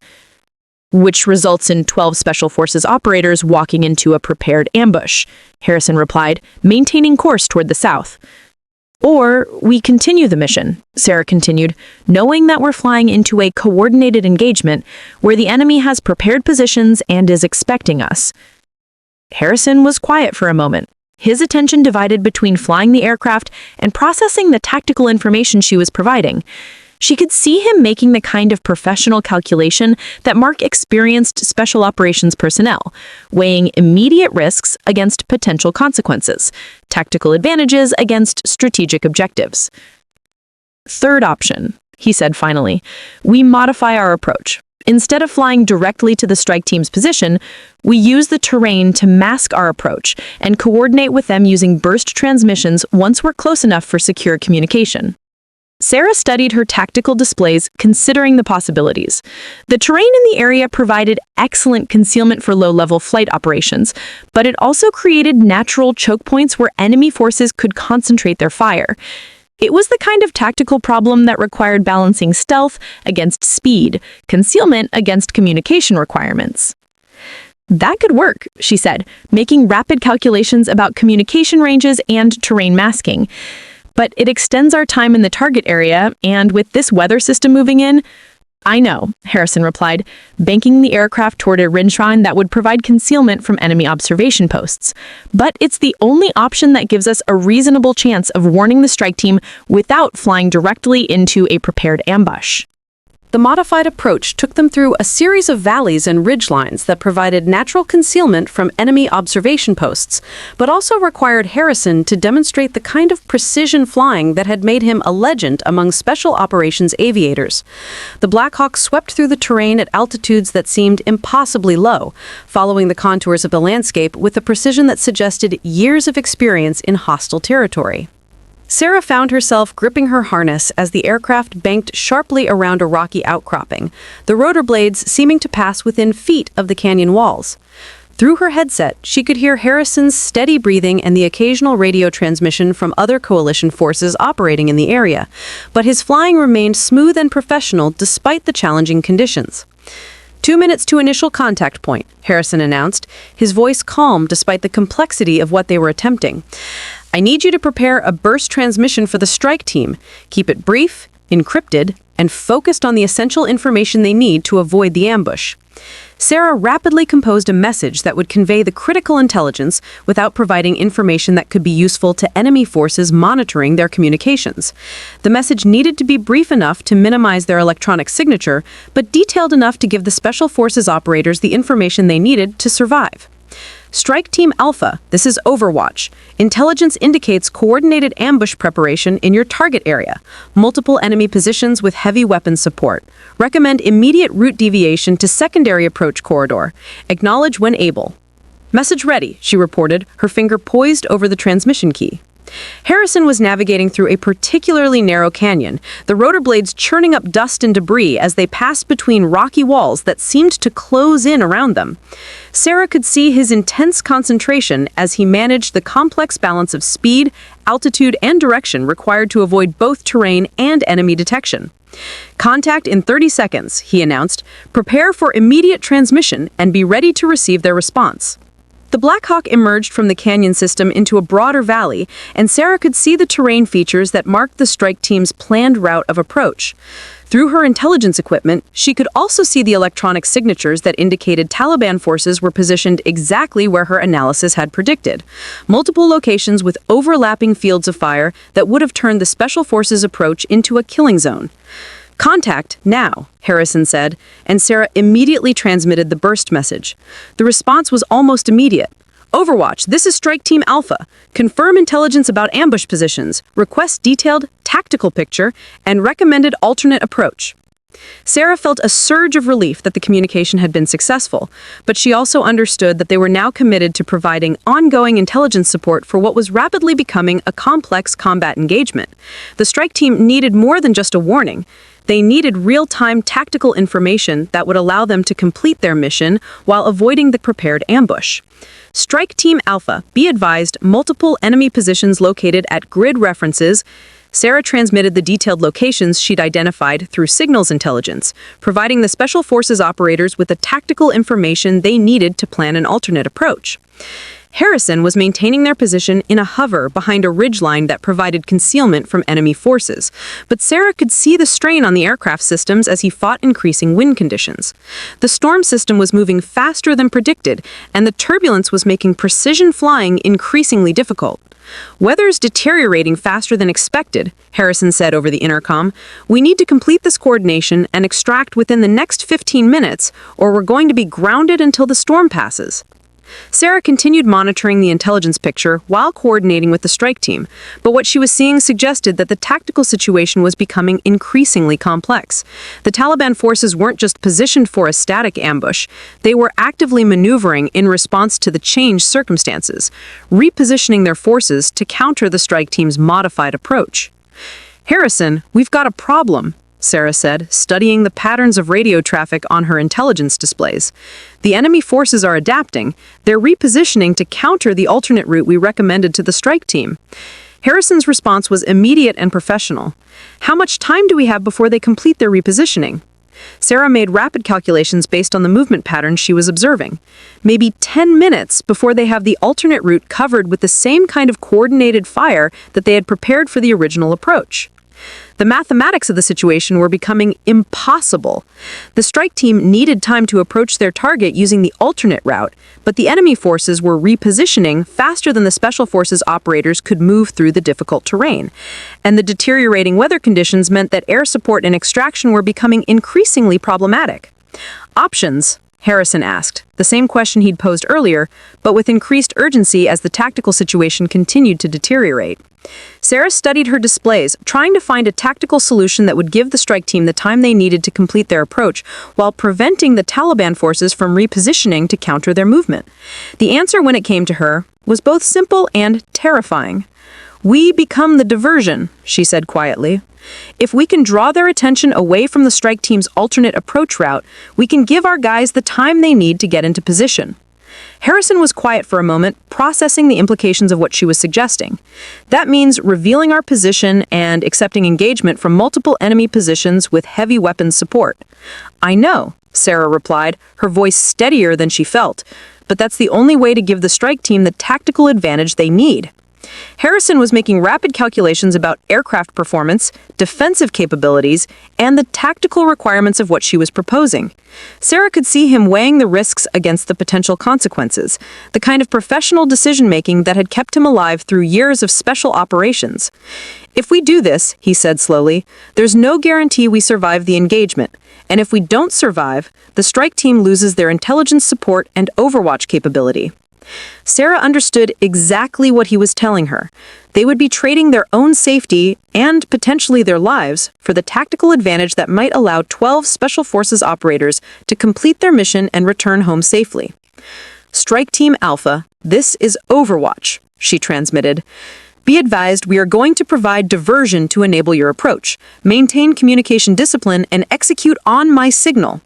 which results in 12 Special Forces operators walking into a prepared ambush, Harrison replied, maintaining course toward the south. "Or we continue the mission," Sarah continued, "knowing that we're flying into a coordinated engagement where the enemy has prepared positions and is expecting us." Harrison was quiet for a moment, his attention divided between flying the aircraft and processing the tactical information she was providing. She could see him making the kind of professional calculation that mark experienced special operations personnel, weighing immediate risks against potential consequences, tactical advantages against strategic objectives. "Third option," he said finally, "we modify our approach. Instead of flying directly to the strike team's position, we use the terrain to mask our approach and coordinate with them using burst transmissions once we're close enough for secure communication." Sarah studied her tactical displays, considering the possibilities. The terrain in the area provided excellent concealment for low-level flight operations, but it also created natural choke points where enemy forces could concentrate their fire. It was the kind of tactical problem that required balancing stealth against speed, concealment against communication requirements. "That could work," she said, making rapid calculations about communication ranges and terrain masking. "But it extends our time in the target area, and with this weather system moving in—" "I know," Harrison replied, banking the aircraft toward a rindshrine that would provide concealment from enemy observation posts. "But it's the only option that gives us a reasonable chance of warning the strike team without flying directly into a prepared ambush." The modified approach took them through a series of valleys and ridgelines that provided natural concealment from enemy observation posts, but also required Harrison to demonstrate the kind of precision flying that had made him a legend among special operations aviators. The Black Hawk swept through the terrain at altitudes that seemed impossibly low, following the contours of the landscape with a precision that suggested years of experience in hostile territory. Sarah found herself gripping her harness as the aircraft banked sharply around a rocky outcropping, the rotor blades seeming to pass within feet of the canyon walls. Through her headset, she could hear Harrison's steady breathing and the occasional radio transmission from other coalition forces operating in the area, but his flying remained smooth and professional despite the challenging conditions. 2 minutes to initial contact point, Harrison announced, his voice calm despite the complexity of what they were attempting. "I need you to prepare a burst transmission for the strike team. Keep it brief, encrypted, and focused on the essential information they need to avoid the ambush." Sarah rapidly composed a message that would convey the critical intelligence without providing information that could be useful to enemy forces monitoring their communications. The message needed to be brief enough to minimize their electronic signature, but detailed enough to give the Special Forces operators the information they needed to survive. "Strike Team Alpha, this is Overwatch. Intelligence indicates coordinated ambush preparation in your target area. Multiple enemy positions with heavy weapon support. Recommend immediate route deviation to secondary approach corridor. Acknowledge when able." "Message ready," she reported, her finger poised over the transmission key. Harrison was navigating through a particularly narrow canyon, the rotor blades churning up dust and debris as they passed between rocky walls that seemed to close in around them. Sarah could see his intense concentration as he managed the complex balance of speed, altitude, and direction required to avoid both terrain and enemy detection. "Contact in 30 seconds," he announced. "Prepare for immediate transmission and be ready to receive their response." The Black Hawk emerged from the canyon system into a broader valley, and Sarah could see the terrain features that marked the strike team's planned route of approach. Through her intelligence equipment, she could also see the electronic signatures that indicated Taliban forces were positioned exactly where her analysis had predicted. Multiple locations with overlapping fields of fire that would have turned the Special Forces approach into a killing zone. "Contact now," Harrison said, and Sarah immediately transmitted the burst message. The response was almost immediate. "Overwatch, this is Strike Team Alpha. Confirm intelligence about ambush positions. Request detailed tactical picture and recommended alternate approach." Sarah felt a surge of relief that the communication had been successful, but she also understood that they were now committed to providing ongoing intelligence support for what was rapidly becoming a complex combat engagement. The strike team needed more than just a warning. They needed real-time tactical information that would allow them to complete their mission while avoiding the prepared ambush. "Strike Team Alpha, be advised, multiple enemy positions located at grid references." Sarah transmitted the detailed locations she'd identified through signals intelligence, providing the Special Forces operators with the tactical information they needed to plan an alternate approach. Harrison was maintaining their position in a hover behind a ridgeline that provided concealment from enemy forces, but Sarah could see the strain on the aircraft systems as he fought increasing wind conditions. The storm system was moving faster than predicted, and the turbulence was making precision flying increasingly difficult. "Weather's deteriorating faster than expected," Harrison said over the intercom. "We need to complete this coordination and extract within the next 15 minutes, or we're going to be grounded until the storm passes." Sarah continued monitoring the intelligence picture while coordinating with the strike team, but what she was seeing suggested that the tactical situation was becoming increasingly complex. The Taliban forces weren't just positioned for a static ambush, they were actively maneuvering in response to the changed circumstances, repositioning their forces to counter the strike team's modified approach. "Harrison, we've got a problem," Sarah said, studying the patterns of radio traffic on her intelligence displays. "The enemy forces are adapting. They're repositioning to counter the alternate route we recommended to the strike team." Harrison's response was immediate and professional. "How much time do we have before they complete their repositioning?" Sarah made rapid calculations based on the movement patterns she was observing. "Maybe 10 minutes before they have the alternate route covered with the same kind of coordinated fire that they had prepared for the original approach." The mathematics of the situation were becoming impossible. The strike team needed time to approach their target using the alternate route, but the enemy forces were repositioning faster than the Special Forces operators could move through the difficult terrain. And the deteriorating weather conditions meant that air support and extraction were becoming increasingly problematic. "Options?" Harrison asked, the same question he'd posed earlier, but with increased urgency as the tactical situation continued to deteriorate. Sarah studied her displays, trying to find a tactical solution that would give the strike team the time they needed to complete their approach, while preventing the Taliban forces from repositioning to counter their movement. The answer, when it came to her, was both simple and terrifying. "We become the diversion," she said quietly. "If we can draw their attention away from the strike team's alternate approach route, we can give our guys the time they need to get into position." Harrison was quiet for a moment, processing the implications of what she was suggesting. "That means revealing our position and accepting engagement from multiple enemy positions with heavy weapons support." "I know," Sarah replied, her voice steadier than she felt, "but that's the only way to give the strike team the tactical advantage they need." Harrison was making rapid calculations about aircraft performance, defensive capabilities, and the tactical requirements of what she was proposing. Sarah could see him weighing the risks against the potential consequences, the kind of professional decision-making that had kept him alive through years of special operations. "If we do this," he said slowly, "there's no guarantee we survive the engagement, and if we don't survive, the strike team loses their intelligence support and overwatch capability." Sarah understood exactly what he was telling her. They would be trading their own safety, and potentially their lives, for the tactical advantage that might allow 12 Special Forces operators to complete their mission and return home safely. "Strike Team Alpha, this is Overwatch," she transmitted. "Be advised, we are going to provide diversion to enable your approach. Maintain communication discipline and execute on my signal."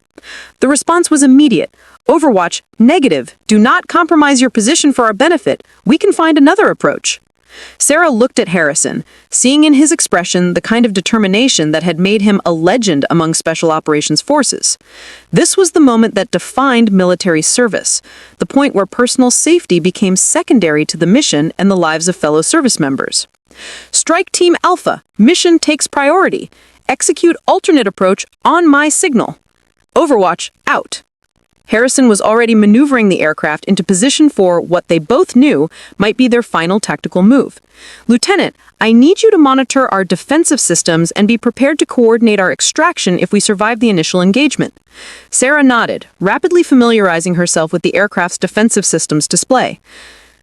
The response was immediate. "Overwatch, negative. Do not compromise your position for our benefit. We can find another approach." Sarah looked at Harrison, seeing in his expression the kind of determination that had made him a legend among Special Operations Forces. This was the moment that defined military service, the point where personal safety became secondary to the mission and the lives of fellow service members. Strike Team Alpha, mission takes priority. Execute alternate approach on my signal. Overwatch out. Harrison was already maneuvering the aircraft into position for what they both knew might be their final tactical move. Lieutenant, I need you to monitor our defensive systems and be prepared to coordinate our extraction if we survive the initial engagement. Sarah nodded, rapidly familiarizing herself with the aircraft's defensive systems display.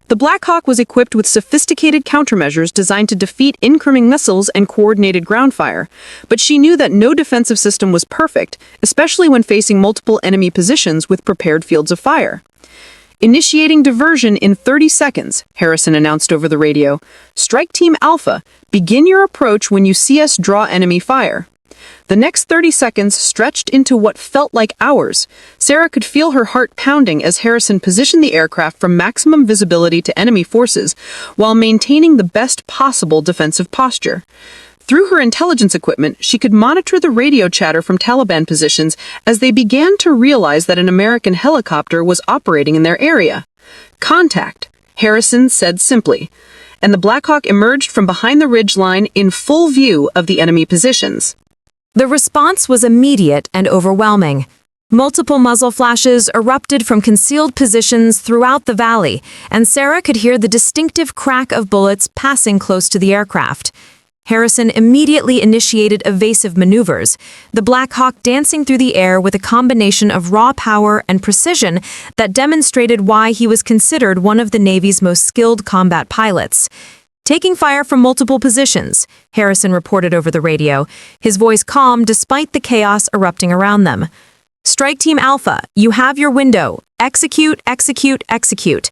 The Black Hawk was equipped with sophisticated countermeasures designed to defeat incoming missiles and coordinated ground fire, but she knew that no defensive system was perfect, especially when facing multiple enemy positions with prepared fields of fire. Initiating diversion in 30 seconds, Harrison announced over the radio. Strike Team Alpha, begin your approach when you see us draw enemy fire. The next 30 seconds stretched into what felt like hours. Sarah could feel her heart pounding as Harrison positioned the aircraft for maximum visibility to enemy forces while maintaining the best possible defensive posture. Through her intelligence equipment, she could monitor the radio chatter from Taliban positions as they began to realize that an American helicopter was operating in their area. Contact, Harrison said simply, and the Black Hawk emerged from behind the ridge line in full view of the enemy positions. The response was immediate and overwhelming. Multiple muzzle flashes erupted from concealed positions throughout the valley, and Sarah could hear the distinctive crack of bullets passing close to the aircraft. Harrison immediately initiated evasive maneuvers, the Black Hawk dancing through the air with a combination of raw power and precision that demonstrated why he was considered one of the Navy's most skilled combat pilots. Taking fire from multiple positions, Harrison reported over the radio, his voice calm despite the chaos erupting around them. Strike Team Alpha, you have your window. Execute, execute, execute.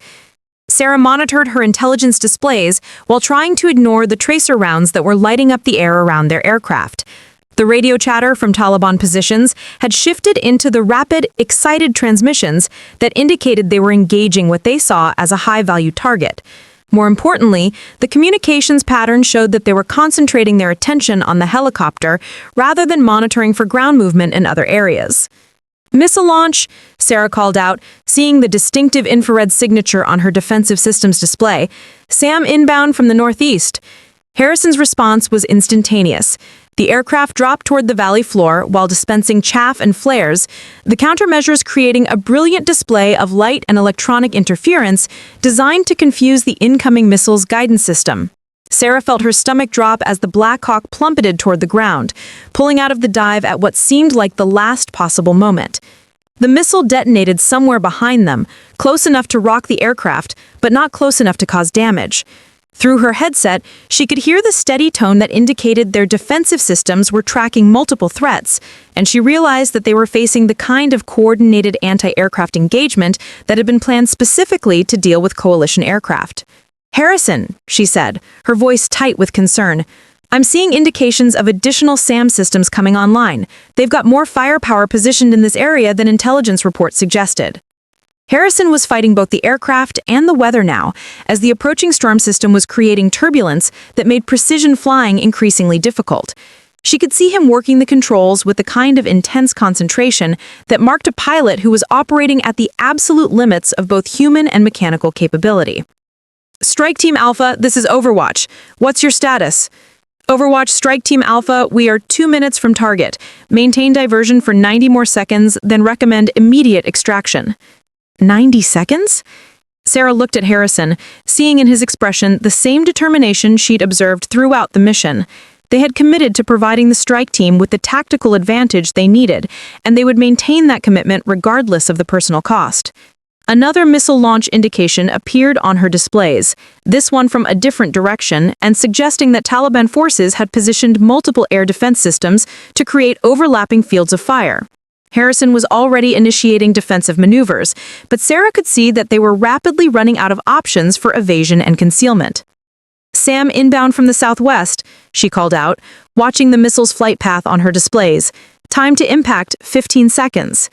Sarah monitored her intelligence displays while trying to ignore the tracer rounds that were lighting up the air around their aircraft. The radio chatter from Taliban positions had shifted into the rapid, excited transmissions that indicated they were engaging what they saw as a high-value target. More importantly, the communications pattern showed that they were concentrating their attention on the helicopter rather than monitoring for ground movement in other areas. Missile launch, Sarah called out, seeing the distinctive infrared signature on her defensive systems display. SAM inbound from the northeast. Harrison's response was instantaneous. The aircraft dropped toward the valley floor while dispensing chaff and flares, the countermeasures creating a brilliant display of light and electronic interference designed to confuse the incoming missile's guidance system. Sarah felt her stomach drop as the Black Hawk plummeted toward the ground, pulling out of the dive at what seemed like the last possible moment. The missile detonated somewhere behind them, close enough to rock the aircraft, but not close enough to cause damage. Through her headset, she could hear the steady tone that indicated their defensive systems were tracking multiple threats, and she realized that they were facing the kind of coordinated anti-aircraft engagement that had been planned specifically to deal with coalition aircraft. Harrison, she said, her voice tight with concern, I'm seeing indications of additional SAM systems coming online. They've got more firepower positioned in this area than intelligence reports suggested. Harrison was fighting both the aircraft and the weather now, as the approaching storm system was creating turbulence that made precision flying increasingly difficult. She could see him working the controls with the kind of intense concentration that marked a pilot who was operating at the absolute limits of both human and mechanical capability. Strike Team Alpha, this is Overwatch. What's your status? Overwatch, Strike Team Alpha, we are 2 minutes from target. Maintain diversion for 90 more seconds, then recommend immediate extraction. 90 seconds? Sarah looked at Harrison, seeing in his expression the same determination she'd observed throughout the mission. They had committed to providing the strike team with the tactical advantage they needed, and they would maintain that commitment regardless of the personal cost. Another missile launch indication appeared on her displays, this one from a different direction, and suggesting that Taliban forces had positioned multiple air defense systems to create overlapping fields of fire. Harrison was already initiating defensive maneuvers, but Sarah could see that they were rapidly running out of options for evasion and concealment. SAM inbound from the southwest, she called out, watching the missile's flight path on her displays. Time to impact, 15 seconds.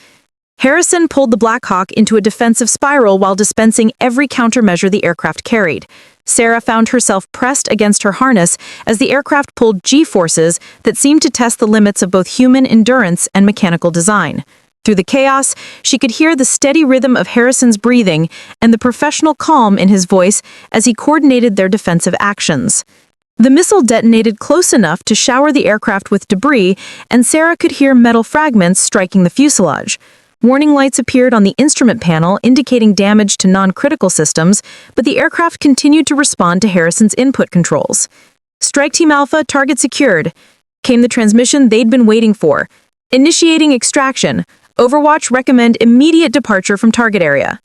Harrison pulled the Black Hawk into a defensive spiral while dispensing every countermeasure the aircraft carried. Sarah found herself pressed against her harness as the aircraft pulled G-forces that seemed to test the limits of both human endurance and mechanical design. Through the chaos, she could hear the steady rhythm of Harrison's breathing and the professional calm in his voice as he coordinated their defensive actions. The missile detonated close enough to shower the aircraft with debris, and Sarah could hear metal fragments striking the fuselage. Warning lights appeared on the instrument panel indicating damage to non-critical systems, but the aircraft continued to respond to Harrison's input controls. Strike Team Alpha, target secured. Came the transmission they'd been waiting for. Initiating extraction. Overwatch recommend immediate departure from target area.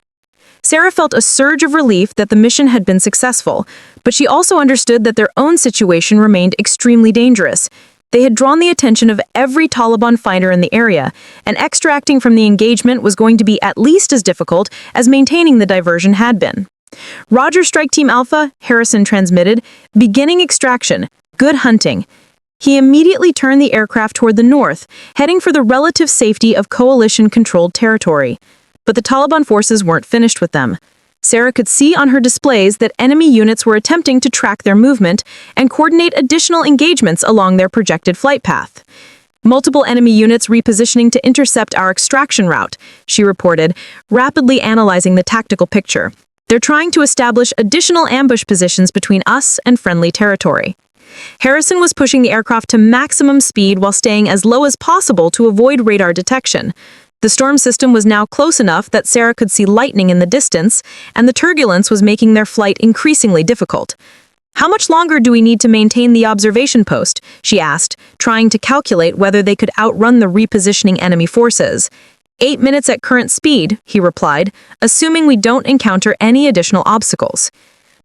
Sarah felt a surge of relief that the mission had been successful, but she also understood that their own situation remained extremely dangerous. They had drawn the attention of every Taliban fighter in the area, and extracting from the engagement was going to be at least as difficult as maintaining the diversion had been. Roger, Strike Team Alpha, Harrison transmitted, beginning extraction. Good hunting. He immediately turned the aircraft toward the north, heading for the relative safety of coalition-controlled territory. But the Taliban forces weren't finished with them. Sarah could see on her displays that enemy units were attempting to track their movement and coordinate additional engagements along their projected flight path. Multiple enemy units repositioning to intercept our extraction route, she reported, rapidly analyzing the tactical picture. They're trying to establish additional ambush positions between us and friendly territory. Harrison was pushing the aircraft to maximum speed while staying as low as possible to avoid radar detection. The storm system was now close enough that Sarah could see lightning in the distance, and the turbulence was making their flight increasingly difficult. How much longer do we need to maintain the observation post? She asked, trying to calculate whether they could outrun the repositioning enemy forces. 8 minutes at current speed, he replied, assuming we don't encounter any additional obstacles.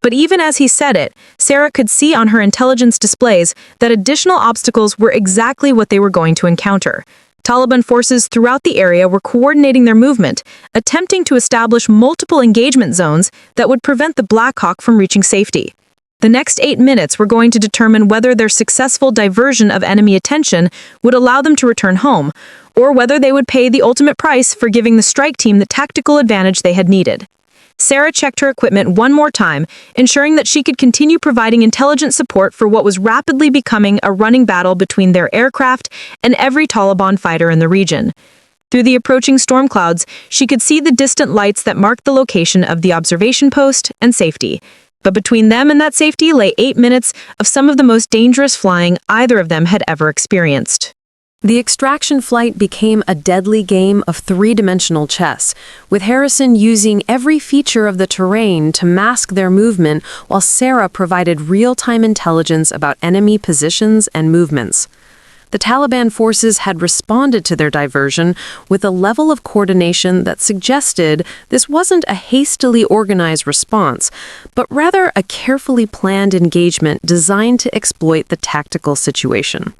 But even as he said it, Sarah could see on her intelligence displays that additional obstacles were exactly what they were going to encounter. Taliban forces throughout the area were coordinating their movement, attempting to establish multiple engagement zones that would prevent the Black Hawk from reaching safety. The next 8 minutes were going to determine whether their successful diversion of enemy attention would allow them to return home, or whether they would pay the ultimate price for giving the strike team the tactical advantage they had needed. Sarah checked her equipment one more time, ensuring that she could continue providing intelligent support for what was rapidly becoming a running battle between their aircraft and every Taliban fighter in the region. Through the approaching storm clouds, she could see the distant lights that marked the location of the observation post and safety. But between them and that safety lay 8 minutes of some of the most dangerous flying either of them had ever experienced. The extraction flight became a deadly game of three-dimensional chess, with Harrison using every feature of the terrain to mask their movement while Sarah provided real-time intelligence about enemy positions and movements. The Taliban forces had responded to their diversion with a level of coordination that suggested this wasn't a hastily organized response, but rather a carefully planned engagement designed to exploit the tactical situation.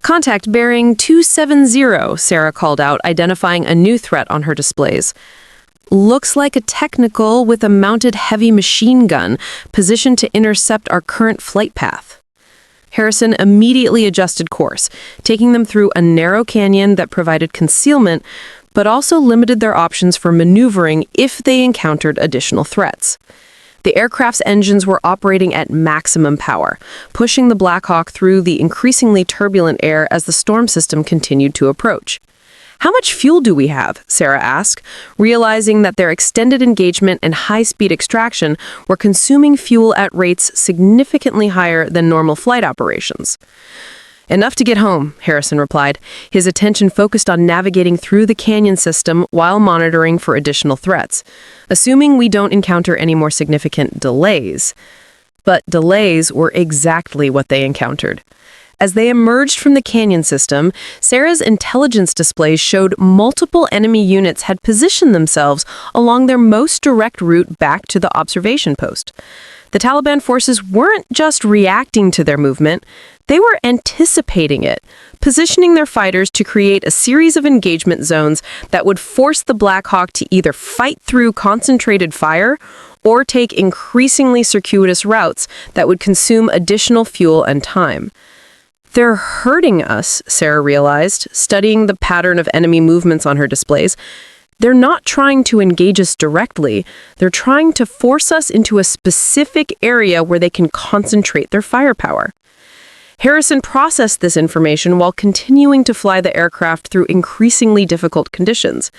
Contact bearing 270, Sarah called out, identifying a new threat on her displays. Looks like a technical with a mounted heavy machine gun positioned to intercept our current flight path. Harrison immediately adjusted course, taking them through a narrow canyon that provided concealment, but also limited their options for maneuvering if they encountered additional threats. The aircraft's engines were operating at maximum power, pushing the Black Hawk through the increasingly turbulent air as the storm system continued to approach. How much fuel do we have? Sarah asked, realizing that their extended engagement and high-speed extraction were consuming fuel at rates significantly higher than normal flight operations. Enough to get home, Harrison replied, his attention focused on navigating through the canyon system while monitoring for additional threats, assuming we don't encounter any more significant delays. But delays were exactly what they encountered. As they emerged from the canyon system, Sarah's intelligence displays showed multiple enemy units had positioned themselves along their most direct route back to the observation post. The Taliban forces weren't just reacting to their movement, they were anticipating it, positioning their fighters to create a series of engagement zones that would force the Black Hawk to either fight through concentrated fire or take increasingly circuitous routes that would consume additional fuel and time. They're hurting us, Sarah realized, studying the pattern of enemy movements on her displays. They're not trying to engage us directly. They're trying to force us into a specific area where they can concentrate their firepower. Harrison processed this information while continuing to fly the aircraft through increasingly difficult conditions.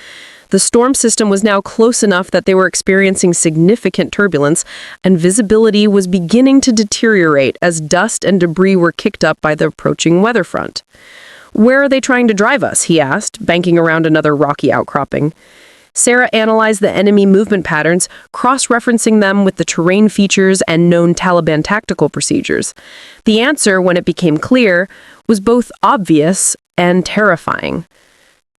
The storm system was now close enough that they were experiencing significant turbulence, and visibility was beginning to deteriorate as dust and debris were kicked up by the approaching weather front. "Where are they trying to drive us?" he asked, banking around another rocky outcropping. Sarah analyzed the enemy movement patterns, cross-referencing them with the terrain features and known Taliban tactical procedures. The answer, when it became clear, was both obvious and terrifying.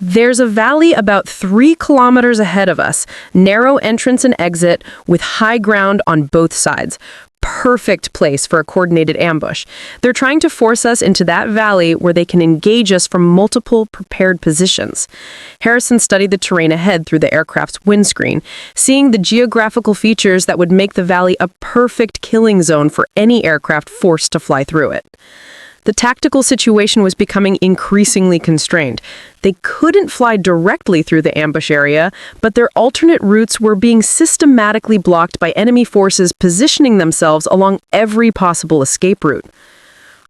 "There's a valley about 3 kilometers ahead of us, narrow entrance and exit with high ground on both sides. Perfect place for a coordinated ambush. They're trying to force us into that valley where they can engage us from multiple prepared positions." Harrison studied the terrain ahead through the aircraft's windscreen, seeing the geographical features that would make the valley a perfect killing zone for any aircraft forced to fly through it. The tactical situation was becoming increasingly constrained. They couldn't fly directly through the ambush area, but their alternate routes were being systematically blocked by enemy forces positioning themselves along every possible escape route.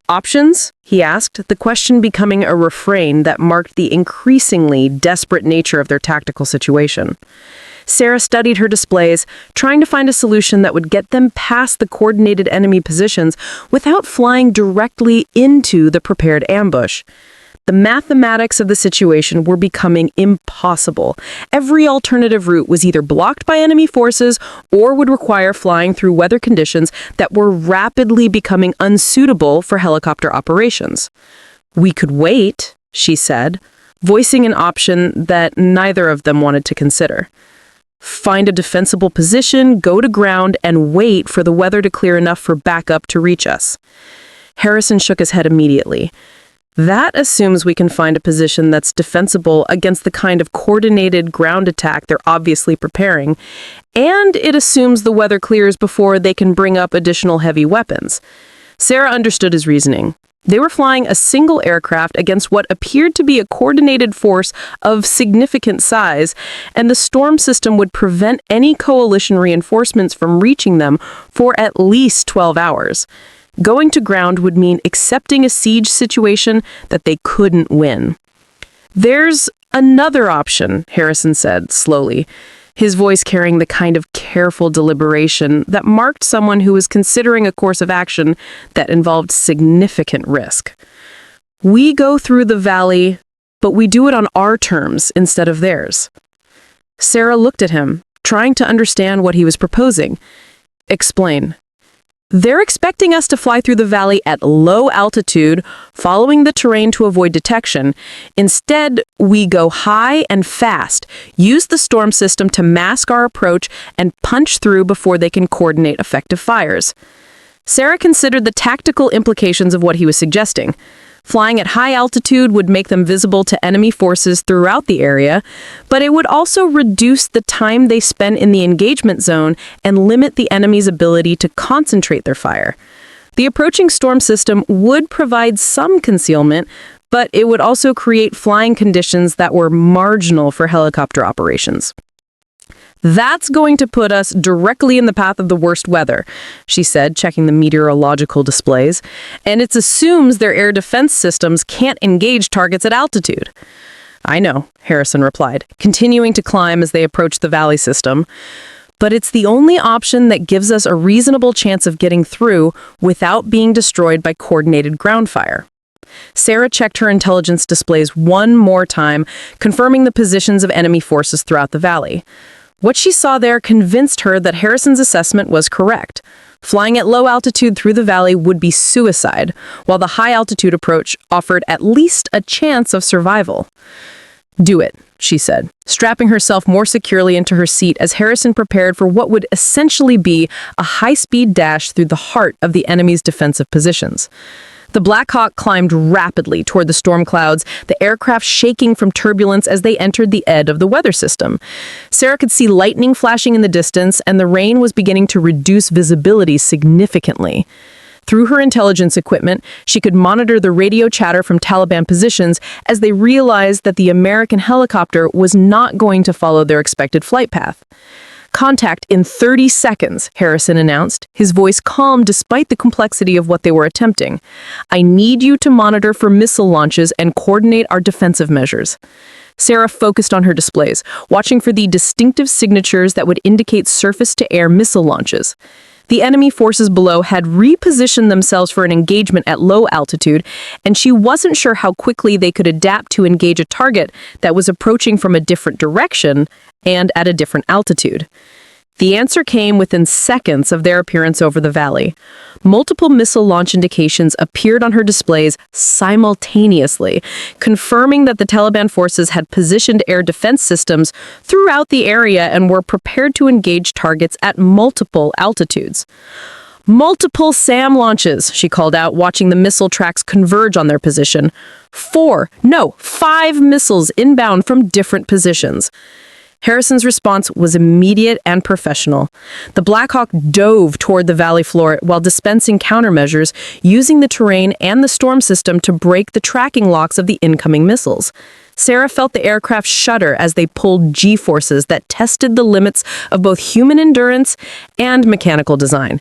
"Options?" he asked, the question becoming a refrain that marked the increasingly desperate nature of their tactical situation. Sarah studied her displays, trying to find a solution that would get them past the coordinated enemy positions without flying directly into the prepared ambush. The mathematics of the situation were becoming impossible. Every alternative route was either blocked by enemy forces or would require flying through weather conditions that were rapidly becoming unsuitable for helicopter operations. "We could wait," she said, voicing an option that neither of them wanted to consider. "Find a defensible position, go to ground, and wait for the weather to clear enough for backup to reach us." Harrison shook his head immediately. "That assumes we can find a position that's defensible against the kind of coordinated ground attack they're obviously preparing, and it assumes the weather clears before they can bring up additional heavy weapons." Sarah understood his reasoning. They were flying a single aircraft against what appeared to be a coordinated force of significant size, and the storm system would prevent any coalition reinforcements from reaching them for at least 12 hours. Going to ground would mean accepting a siege situation that they couldn't win. "There's another option," Harrison said slowly, his voice carrying the kind of careful deliberation that marked someone who was considering a course of action that involved significant risk. "We go through the valley, but we do it on our terms instead of theirs." Sarah looked at him, trying to understand what he was proposing. "Explain." "They're expecting us to fly through the valley at low altitude, following the terrain to avoid detection. Instead, we go high and fast, use the storm system to mask our approach, and punch through before they can coordinate effective fires." Sarah considered the tactical implications of what he was suggesting. Flying at high altitude would make them visible to enemy forces throughout the area, but it would also reduce the time they spent in the engagement zone and limit the enemy's ability to concentrate their fire. The approaching storm system would provide some concealment, but it would also create flying conditions that were marginal for helicopter operations. "That's going to put us directly in the path of the worst weather," she said, checking the meteorological displays, "and it assumes their air defense systems can't engage targets at altitude." "I know," Harrison replied, continuing to climb as they approached the valley system. "But it's the only option that gives us a reasonable chance of getting through without being destroyed by coordinated ground fire." Sarah checked her intelligence displays one more time, confirming the positions of enemy forces throughout the valley. What she saw there convinced her that Harrison's assessment was correct. Flying at low altitude through the valley would be suicide, while the high-altitude approach offered at least a chance of survival. "Do it," she said, strapping herself more securely into her seat as Harrison prepared for what would essentially be a high-speed dash through the heart of the enemy's defensive positions. The Black Hawk climbed rapidly toward the storm clouds, the aircraft shaking from turbulence as they entered the edge of the weather system. Sarah could see lightning flashing in the distance, and the rain was beginning to reduce visibility significantly. Through her intelligence equipment, she could monitor the radio chatter from Taliban positions as they realized that the American helicopter was not going to follow their expected flight path. "Contact in 30 seconds, Harrison announced, his voice calm despite the complexity of what they were attempting. "I need you to monitor for missile launches and coordinate our defensive measures." Sarah focused on her displays, watching for the distinctive signatures that would indicate surface-to-air missile launches. The enemy forces below had repositioned themselves for an engagement at low altitude, and she wasn't sure how quickly they could adapt to engage a target that was approaching from a different direction and at a different altitude. The answer came within seconds of their appearance over the valley. Multiple missile launch indications appeared on her displays simultaneously, confirming that the Taliban forces had positioned air defense systems throughout the area and were prepared to engage targets at multiple altitudes. "Multiple SAM launches," she called out, watching the missile tracks converge on their position. 5 missiles inbound from different positions. Harrison's response was immediate and professional. The Black Hawk dove toward the valley floor while dispensing countermeasures, using the terrain and the storm system to break the tracking locks of the incoming missiles. Sarah felt the aircraft shudder as they pulled G-forces that tested the limits of both human endurance and mechanical design.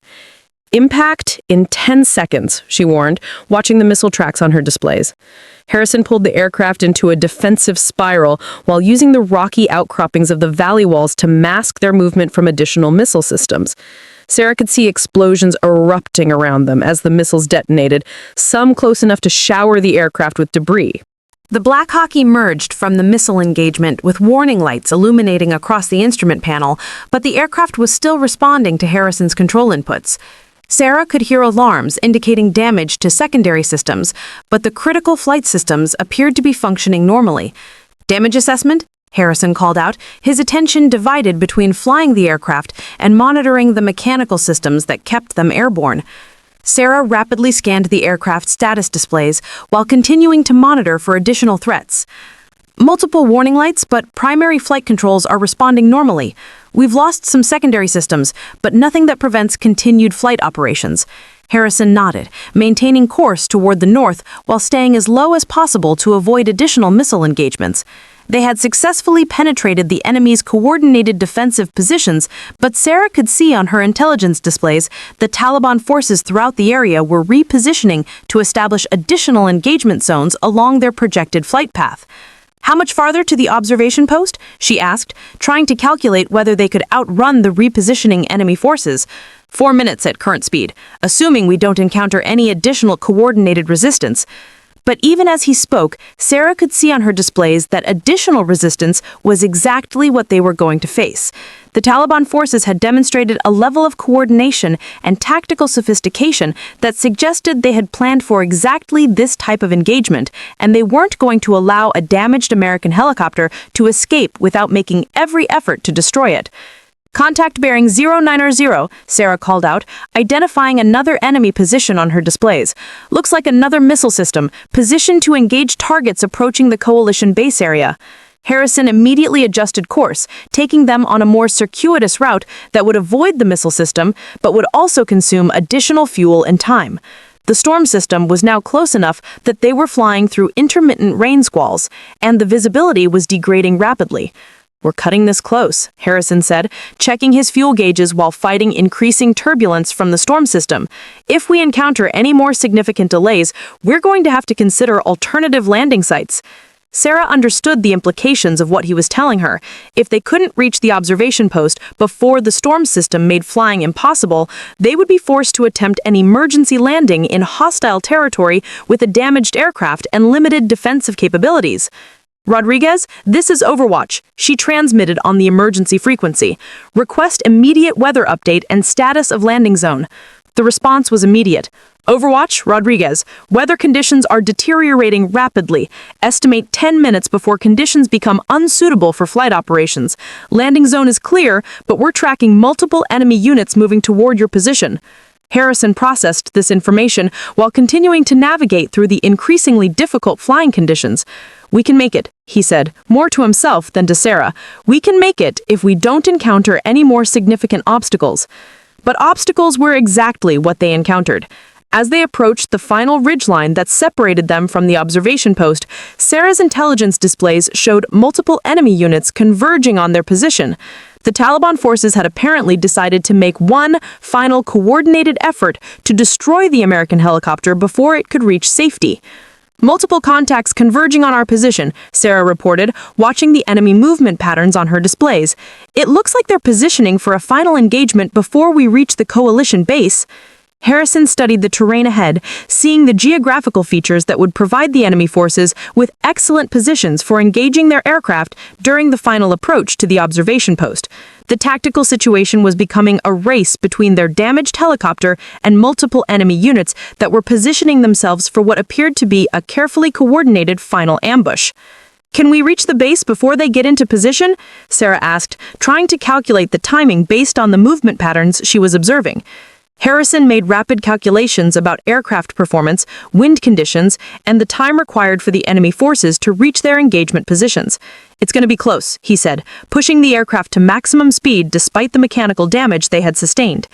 "Impact in 10 seconds, she warned, watching the missile tracks on her displays. Harrison pulled the aircraft into a defensive spiral while using the rocky outcroppings of the valley walls to mask their movement from additional missile systems. Sarah could see explosions erupting around them as the missiles detonated, some close enough to shower the aircraft with debris. The Black Hawk emerged from the missile engagement with warning lights illuminating across the instrument panel, but the aircraft was still responding to Harrison's control inputs. Sarah could hear alarms indicating damage to secondary systems, but the critical flight systems appeared to be functioning normally. "Damage assessment?" Harrison called out, his attention divided between flying the aircraft and monitoring the mechanical systems that kept them airborne. Sarah rapidly scanned the aircraft status displays while continuing to monitor for additional threats. "Multiple warning lights, but primary flight controls are responding normally. We've lost some secondary systems, but nothing that prevents continued flight operations." Harrison nodded, maintaining course toward the north while staying as low as possible to avoid additional missile engagements. They had successfully penetrated the enemy's coordinated defensive positions, but Sarah could see on her intelligence displays the Taliban forces throughout the area were repositioning to establish additional engagement zones along their projected flight path. "How much farther to the observation post?" she asked, trying to calculate whether they could outrun the repositioning enemy forces. 4 minutes at current speed, assuming we don't encounter any additional coordinated resistance." But even as he spoke, Sarah could see on her displays that additional resistance was exactly what they were going to face. The Taliban forces had demonstrated a level of coordination and tactical sophistication that suggested they had planned for exactly this type of engagement, and they weren't going to allow a damaged American helicopter to escape without making every effort to destroy it. "Contact bearing 090, Sarah called out, identifying another enemy position on her displays. "Looks like another missile system, positioned to engage targets approaching the coalition base area." Harrison immediately adjusted course, taking them on a more circuitous route that would avoid the missile system, but would also consume additional fuel and time. The storm system was now close enough that they were flying through intermittent rain squalls, and the visibility was degrading rapidly. "We're cutting this close," Harrison said, checking his fuel gauges while fighting increasing turbulence from the storm system. "If we encounter any more significant delays, we're going to have to consider alternative landing sites." Sarah understood the implications of what he was telling her. If they couldn't reach the observation post before the storm system made flying impossible, they would be forced to attempt an emergency landing in hostile territory with a damaged aircraft and limited defensive capabilities. "Rodriguez, this is Overwatch," she transmitted on the emergency frequency. "Request immediate weather update and status of landing zone." The response was immediate. "Overwatch, Rodriguez, weather conditions are deteriorating rapidly. Estimate 10 minutes before conditions become unsuitable for flight operations. Landing zone is clear, but we're tracking multiple enemy units moving toward your position." Harrison processed this information while continuing to navigate through the increasingly difficult flying conditions. "We can make it," he said, more to himself than to Sarah. "We can make it if we don't encounter any more significant obstacles." But obstacles were exactly what they encountered. As they approached the final ridgeline that separated them from the observation post, Sarah's intelligence displays showed multiple enemy units converging on their position. The Taliban forces had apparently decided to make one final coordinated effort to destroy the American helicopter before it could reach safety. "Multiple contacts converging on our position," Sarah reported, watching the enemy movement patterns on her displays. "It looks like they're positioning for a final engagement before we reach the coalition base." Harrison studied the terrain ahead, seeing the geographical features that would provide the enemy forces with excellent positions for engaging their aircraft during the final approach to the observation post. The tactical situation was becoming a race between their damaged helicopter and multiple enemy units that were positioning themselves for what appeared to be a carefully coordinated final ambush. "Can we reach the base before they get into position?" Sarah asked, trying to calculate the timing based on the movement patterns she was observing. Harrison made rapid calculations about aircraft performance, wind conditions, and the time required for the enemy forces to reach their engagement positions. "It's going to be close," he said, pushing the aircraft to maximum speed despite the mechanical damage they had sustained.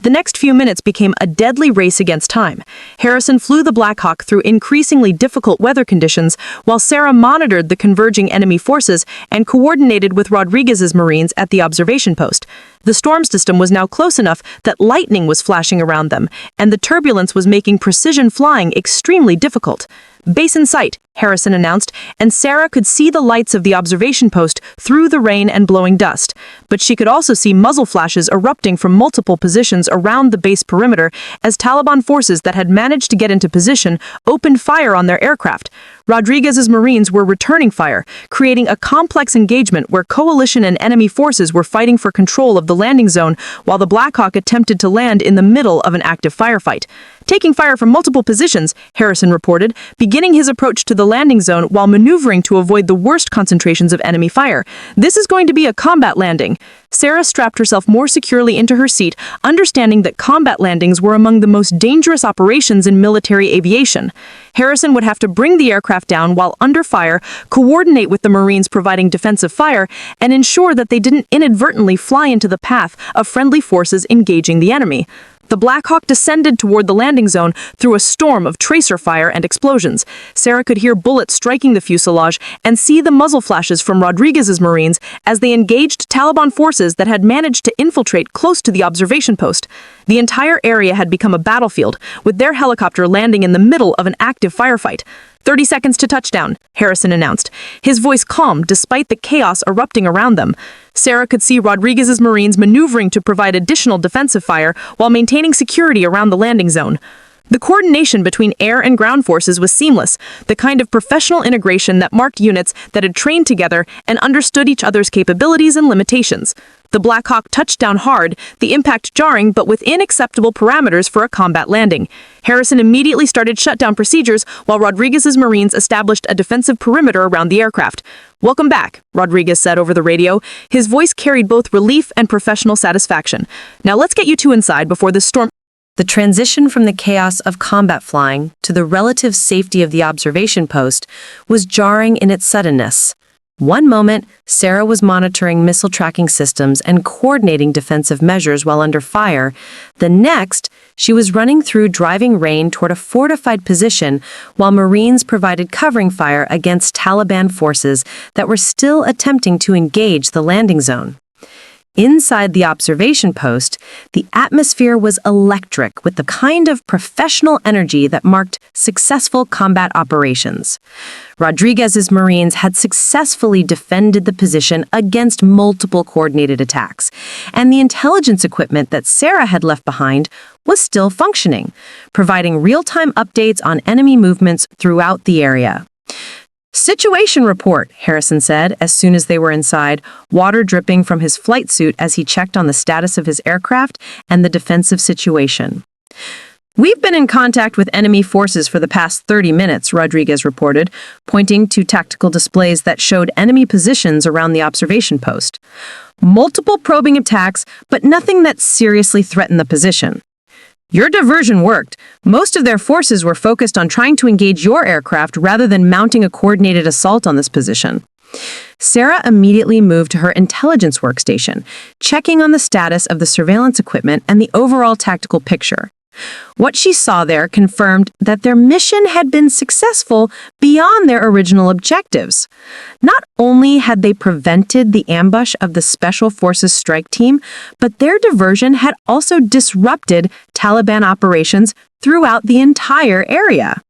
The next few minutes became a deadly race against time. Harrison flew the Black Hawk through increasingly difficult weather conditions, while Sarah monitored the converging enemy forces and coordinated with Rodriguez's Marines at the observation post. The storm system was now close enough that lightning was flashing around them, and the turbulence was making precision flying extremely difficult. "Base in sight," Harrison announced, and Sarah could see the lights of the observation post through the rain and blowing dust. But she could also see muzzle flashes erupting from multiple positions around the base perimeter as Taliban forces that had managed to get into position opened fire on their aircraft. Rodriguez's Marines were returning fire, creating a complex engagement where coalition and enemy forces were fighting for control of the landing zone while the Black Hawk attempted to land in the middle of an active firefight. "Taking fire from multiple positions," Harrison reported, beginning his approach to the landing zone while maneuvering to avoid the worst concentrations of enemy fire. "This is going to be a combat landing." Sarah strapped herself more securely into her seat, understanding that combat landings were among the most dangerous operations in military aviation. Harrison would have to bring the aircraft down while under fire, coordinate with the Marines providing defensive fire, and ensure that they didn't inadvertently fly into the path of friendly forces engaging the enemy. The Black Hawk descended toward the landing zone through a storm of tracer fire and explosions. Sarah could hear bullets striking the fuselage and see the muzzle flashes from Rodriguez's Marines as they engaged Taliban forces that had managed to infiltrate close to the observation post. The entire area had become a battlefield, with their helicopter landing in the middle of an active firefight. 30 seconds to touchdown, Harrison announced, his voice calm despite the chaos erupting around them. Sarah could see Rodriguez's Marines maneuvering to provide additional defensive fire while maintaining security around the landing zone. The coordination between air and ground forces was seamless, the kind of professional integration that marked units that had trained together and understood each other's capabilities and limitations. The Black Hawk touched down hard, the impact jarring but within acceptable parameters for a combat landing. Harrison immediately started shutdown procedures while Rodriguez's Marines established a defensive perimeter around the aircraft. "Welcome back," Rodriguez said over the radio. His voice carried both relief and professional satisfaction. "Now let's get you two inside before this storm." The transition from the chaos of combat flying to the relative safety of the observation post was jarring in its suddenness. One moment, Sarah was monitoring missile tracking systems and coordinating defensive measures while under fire. The next, she was running through driving rain toward a fortified position while Marines provided covering fire against Taliban forces that were still attempting to engage the landing zone. Inside the observation post, the atmosphere was electric with the kind of professional energy that marked successful combat operations. Rodriguez's Marines had successfully defended the position against multiple coordinated attacks, and the intelligence equipment that Sarah had left behind was still functioning, providing real-time updates on enemy movements throughout the area. "Situation report," Harrison said as soon as they were inside, water dripping from his flight suit as he checked on the status of his aircraft and the defensive situation. "We've been in contact with enemy forces for the past 30 minutes, Rodriguez reported, pointing to tactical displays that showed enemy positions around the observation post. "Multiple probing attacks, but nothing that seriously threatened the position. Your diversion worked. Most of their forces were focused on trying to engage your aircraft rather than mounting a coordinated assault on this position." Sarah immediately moved to her intelligence workstation, checking on the status of the surveillance equipment and the overall tactical picture. What she saw there confirmed that their mission had been successful beyond their original objectives. Not only had they prevented the ambush of the Special Forces strike team, but their diversion had also disrupted Taliban operations throughout the entire area.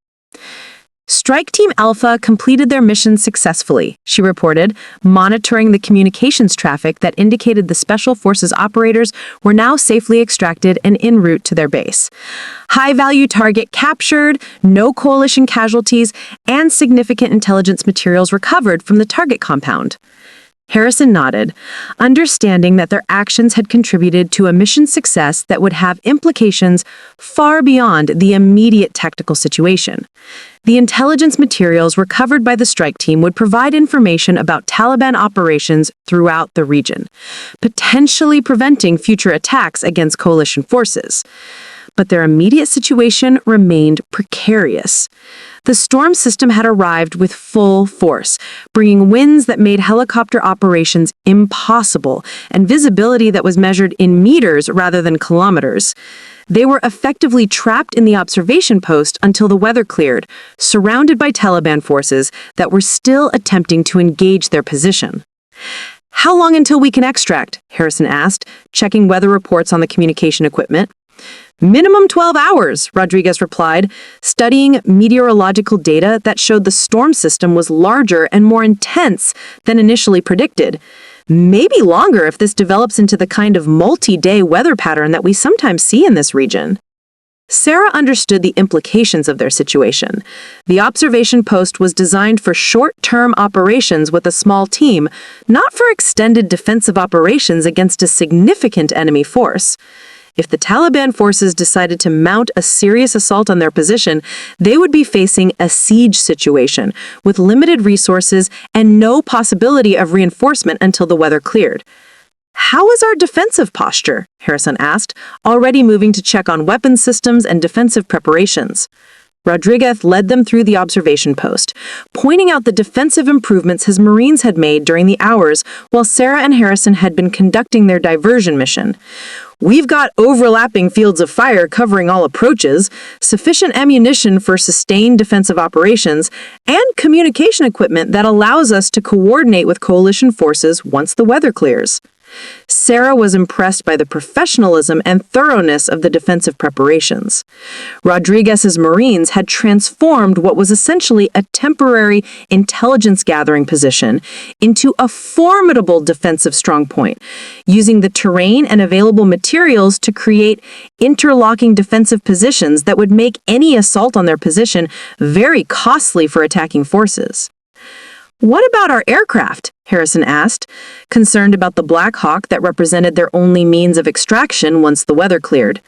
Strike Team Alpha completed their mission successfully, she reported, monitoring the communications traffic that indicated the Special Forces operators were now safely extracted and en route to their base. High-value target captured, no coalition casualties, and significant intelligence materials recovered from the target compound. Harrison nodded, understanding that their actions had contributed to a mission success that would have implications far beyond the immediate tactical situation. The intelligence materials recovered by the strike team would provide information about Taliban operations throughout the region, potentially preventing future attacks against coalition forces. But their immediate situation remained precarious. The storm system had arrived with full force, bringing winds that made helicopter operations impossible and visibility that was measured in meters rather than kilometers. They were effectively trapped in the observation post until the weather cleared, surrounded by Taliban forces that were still attempting to engage their position. "How long until we can extract?" Harrison asked, checking weather reports on the communication equipment. "Minimum 12 hours, Rodriguez replied, studying meteorological data that showed the storm system was larger and more intense than initially predicted. Maybe longer if this develops into the kind of multi-day weather pattern that we sometimes see in this region." Sarah understood the implications of their situation. The observation post was designed for short-term operations with a small team, not for extended defensive operations against a significant enemy force. If the Taliban forces decided to mount a serious assault on their position, they would be facing a siege situation with limited resources and no possibility of reinforcement until the weather cleared. "How is our defensive posture?" Harrison asked, already moving to check on weapon systems and defensive preparations. Rodriguez led them through the observation post, pointing out the defensive improvements his Marines had made during the hours while Sarah and Harrison had been conducting their diversion mission. "We've got overlapping fields of fire covering all approaches, sufficient ammunition for sustained defensive operations, and communication equipment that allows us to coordinate with coalition forces once the weather clears." Sarah was impressed by the professionalism and thoroughness of the defensive preparations. Rodriguez's Marines had transformed what was essentially a temporary intelligence-gathering position into a formidable defensive strongpoint, using the terrain and available materials to create interlocking defensive positions that would make any assault on their position very costly for attacking forces. "What about our aircraft?" Harrison asked, concerned about the Black Hawk that represented their only means of extraction once the weather cleared.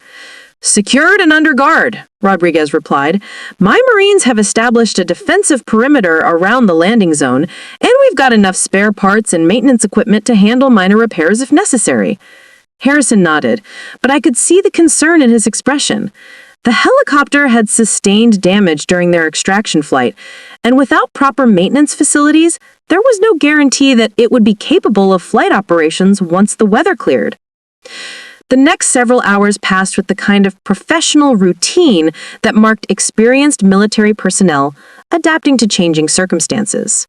"Secured and under guard," Rodriguez replied. "My Marines have established a defensive perimeter around the landing zone, and we've got enough spare parts and maintenance equipment to handle minor repairs if necessary." Harrison nodded, but I could see the concern in his expression. The helicopter had sustained damage during their extraction flight, and without proper maintenance facilities, there was no guarantee that it would be capable of flight operations once the weather cleared. The next several hours passed with the kind of professional routine that marked experienced military personnel adapting to changing circumstances.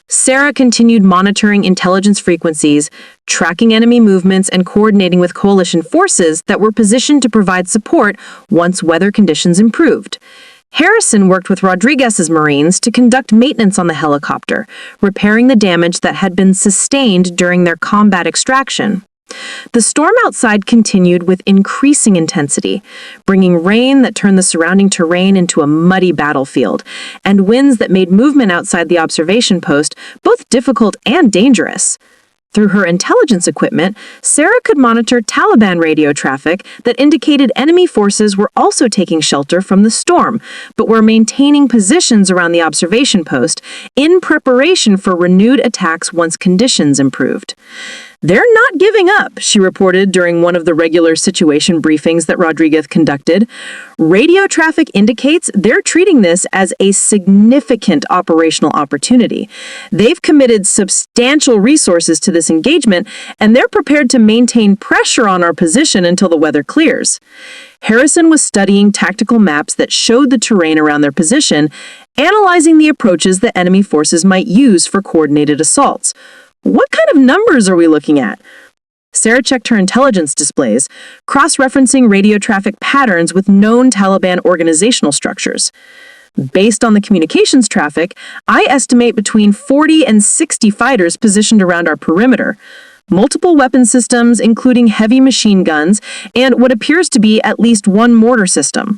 Sarah continued monitoring intelligence frequencies, tracking enemy movements, and coordinating with coalition forces that were positioned to provide support once weather conditions improved. Harrison worked with Rodriguez's Marines to conduct maintenance on the helicopter, repairing the damage that had been sustained during their combat extraction. The storm outside continued with increasing intensity, bringing rain that turned the surrounding terrain into a muddy battlefield, and winds that made movement outside the observation post both difficult and dangerous. Through her intelligence equipment, Sarah could monitor Taliban radio traffic that indicated enemy forces were also taking shelter from the storm, but were maintaining positions around the observation post in preparation for renewed attacks once conditions improved. "They're not giving up," she reported during one of the regular situation briefings that Rodriguez conducted. "Radio traffic indicates they're treating this as a significant operational opportunity. They've committed substantial resources to this engagement, and they're prepared to maintain pressure on our position until the weather clears." Harrison was studying tactical maps that showed the terrain around their position, analyzing the approaches that enemy forces might use for coordinated assaults. "What kind of numbers are we looking at?" Sarah checked her intelligence displays, cross-referencing radio traffic patterns with known Taliban organizational structures. "Based on the communications traffic, I estimate between 40 and 60 fighters positioned around our perimeter. Multiple weapon systems, including heavy machine guns, and what appears to be at least one mortar system."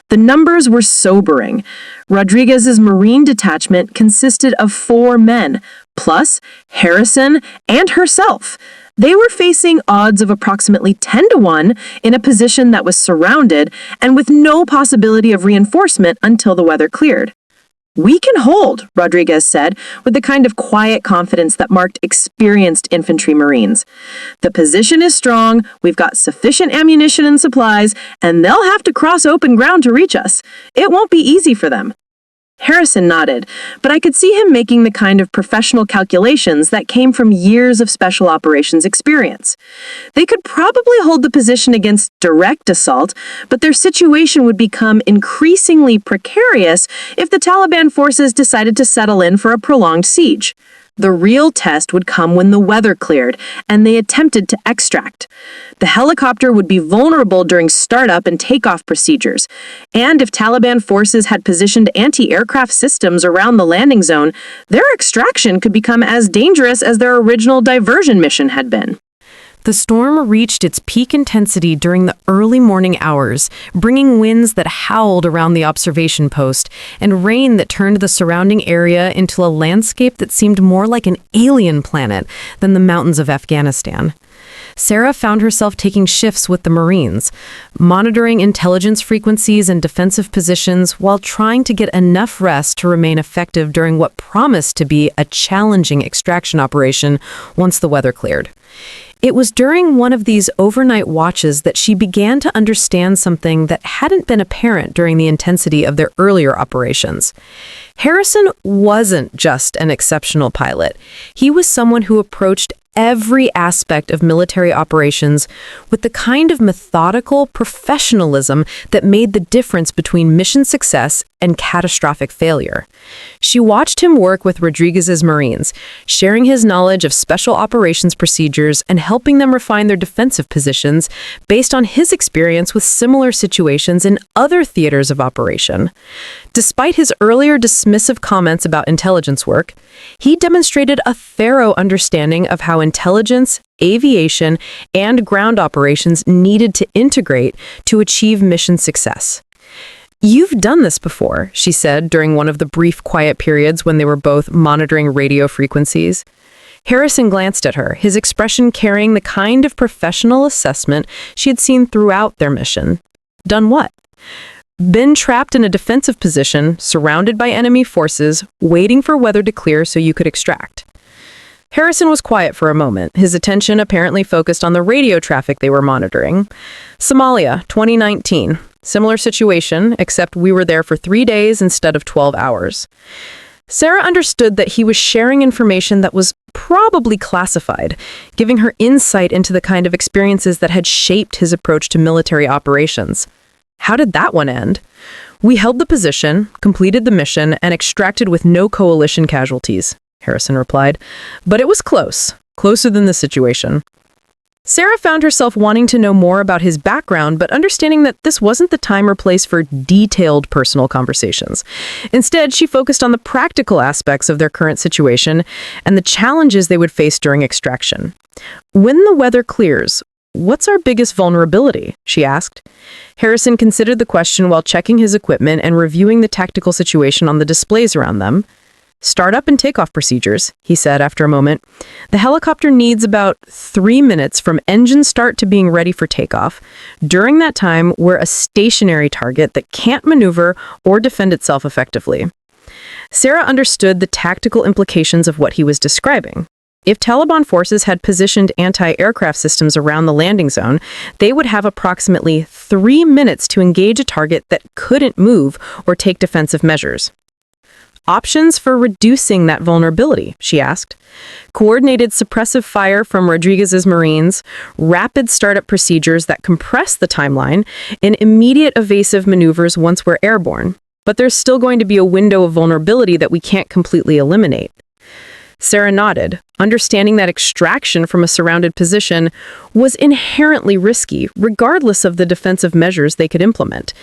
The numbers were sobering. Rodriguez's Marine detachment consisted of 4 men, plus Harrison and herself. They were facing odds of approximately 10-1 in a position that was surrounded and with no possibility of reinforcement until the weather cleared. "We can hold," Rodriguez said, with the kind of quiet confidence that marked experienced infantry Marines. "The position is strong, we've got sufficient ammunition and supplies, and they'll have to cross open ground to reach us. It won't be easy for them." Harrison nodded, but I could see him making the kind of professional calculations that came from years of special operations experience. They could probably hold the position against direct assault, but their situation would become increasingly precarious if the Taliban forces decided to settle in for a prolonged siege. The real test would come when the weather cleared and they attempted to extract. The helicopter would be vulnerable during startup and takeoff procedures, and if Taliban forces had positioned anti-aircraft systems around the landing zone, their extraction could become as dangerous as their original diversion mission had been. The storm reached its peak intensity during the early morning hours, bringing winds that howled around the observation post and rain that turned the surrounding area into a landscape that seemed more like an alien planet than the mountains of Afghanistan. Sarah found herself taking shifts with the Marines, monitoring intelligence frequencies and defensive positions while trying to get enough rest to remain effective during what promised to be a challenging extraction operation once the weather cleared. It was during one of these overnight watches that she began to understand something that hadn't been apparent during the intensity of their earlier operations. Harrison wasn't just an exceptional pilot. He was someone who approached every aspect of military operations with the kind of methodical professionalism that made the difference between mission success and catastrophic failure. She watched him work with Rodriguez's Marines, sharing his knowledge of special operations procedures and helping them refine their defensive positions based on his experience with similar situations in other theaters of operation. Despite his earlier dismissive comments about intelligence work, he demonstrated a thorough understanding of how intelligence, aviation, and ground operations needed to integrate to achieve mission success. "You've done this before," she said during one of the brief quiet periods when they were both monitoring radio frequencies. Harrison glanced at her, his expression carrying the kind of professional assessment she had seen throughout their mission. "Done what?" "Been trapped in a defensive position, surrounded by enemy forces, waiting for weather to clear so you could extract." Harrison was quiet for a moment, his attention apparently focused on the radio traffic they were monitoring. "Somalia, 2019. Similar situation, except we were there for 3 days instead of 12 hours. Sarah understood that he was sharing information that was probably classified, giving her insight into the kind of experiences that had shaped his approach to military operations. "How did that one end?" "We held the position, completed the mission, and extracted with no coalition casualties," Harrison replied. "But it was close, closer than the situation." Sarah found herself wanting to know more about his background, but understanding that this wasn't the time or place for detailed personal conversations. Instead, she focused on the practical aspects of their current situation and the challenges they would face during extraction. "When the weather clears, what's our biggest vulnerability?" she asked. Harrison considered the question while checking his equipment and reviewing the tactical situation on the displays around them. "Startup and takeoff procedures," he said after a moment. "The helicopter needs about 3 minutes from engine start to being ready for takeoff. During that time, we're a stationary target that can't maneuver or defend itself effectively." Sarah understood the tactical implications of what he was describing. If Taliban forces had positioned anti-aircraft systems around the landing zone, they would have approximately 3 minutes to engage a target that couldn't move or take defensive measures. Options for reducing that vulnerability, she asked. Coordinated suppressive fire from Rodriguez's Marines, rapid startup procedures that compress the timeline, and immediate evasive maneuvers once we're airborne. But there's still going to be a window of vulnerability that we can't completely eliminate. Sarah nodded, understanding that extraction from a surrounded position was inherently risky, regardless of the defensive measures they could implement.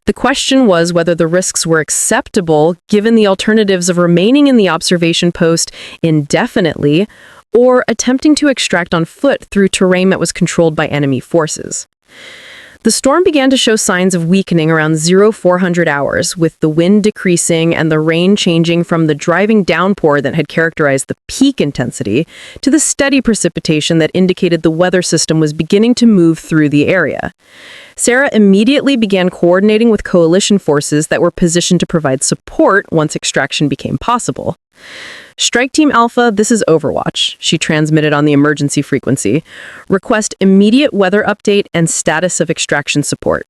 The question was whether the risks were acceptable given the alternatives of remaining in the observation post indefinitely or attempting to extract on foot through terrain that was controlled by enemy forces. The storm began to show signs of weakening around 0400 hours, with the wind decreasing and the rain changing from the driving downpour that had characterized the peak intensity to the steady precipitation that indicated the weather system was beginning to move through the area. Sarah immediately began coordinating with coalition forces that were positioned to provide support once extraction became possible. Strike Team Alpha, this is Overwatch, she transmitted on the emergency frequency. Request immediate weather update and status of extraction support.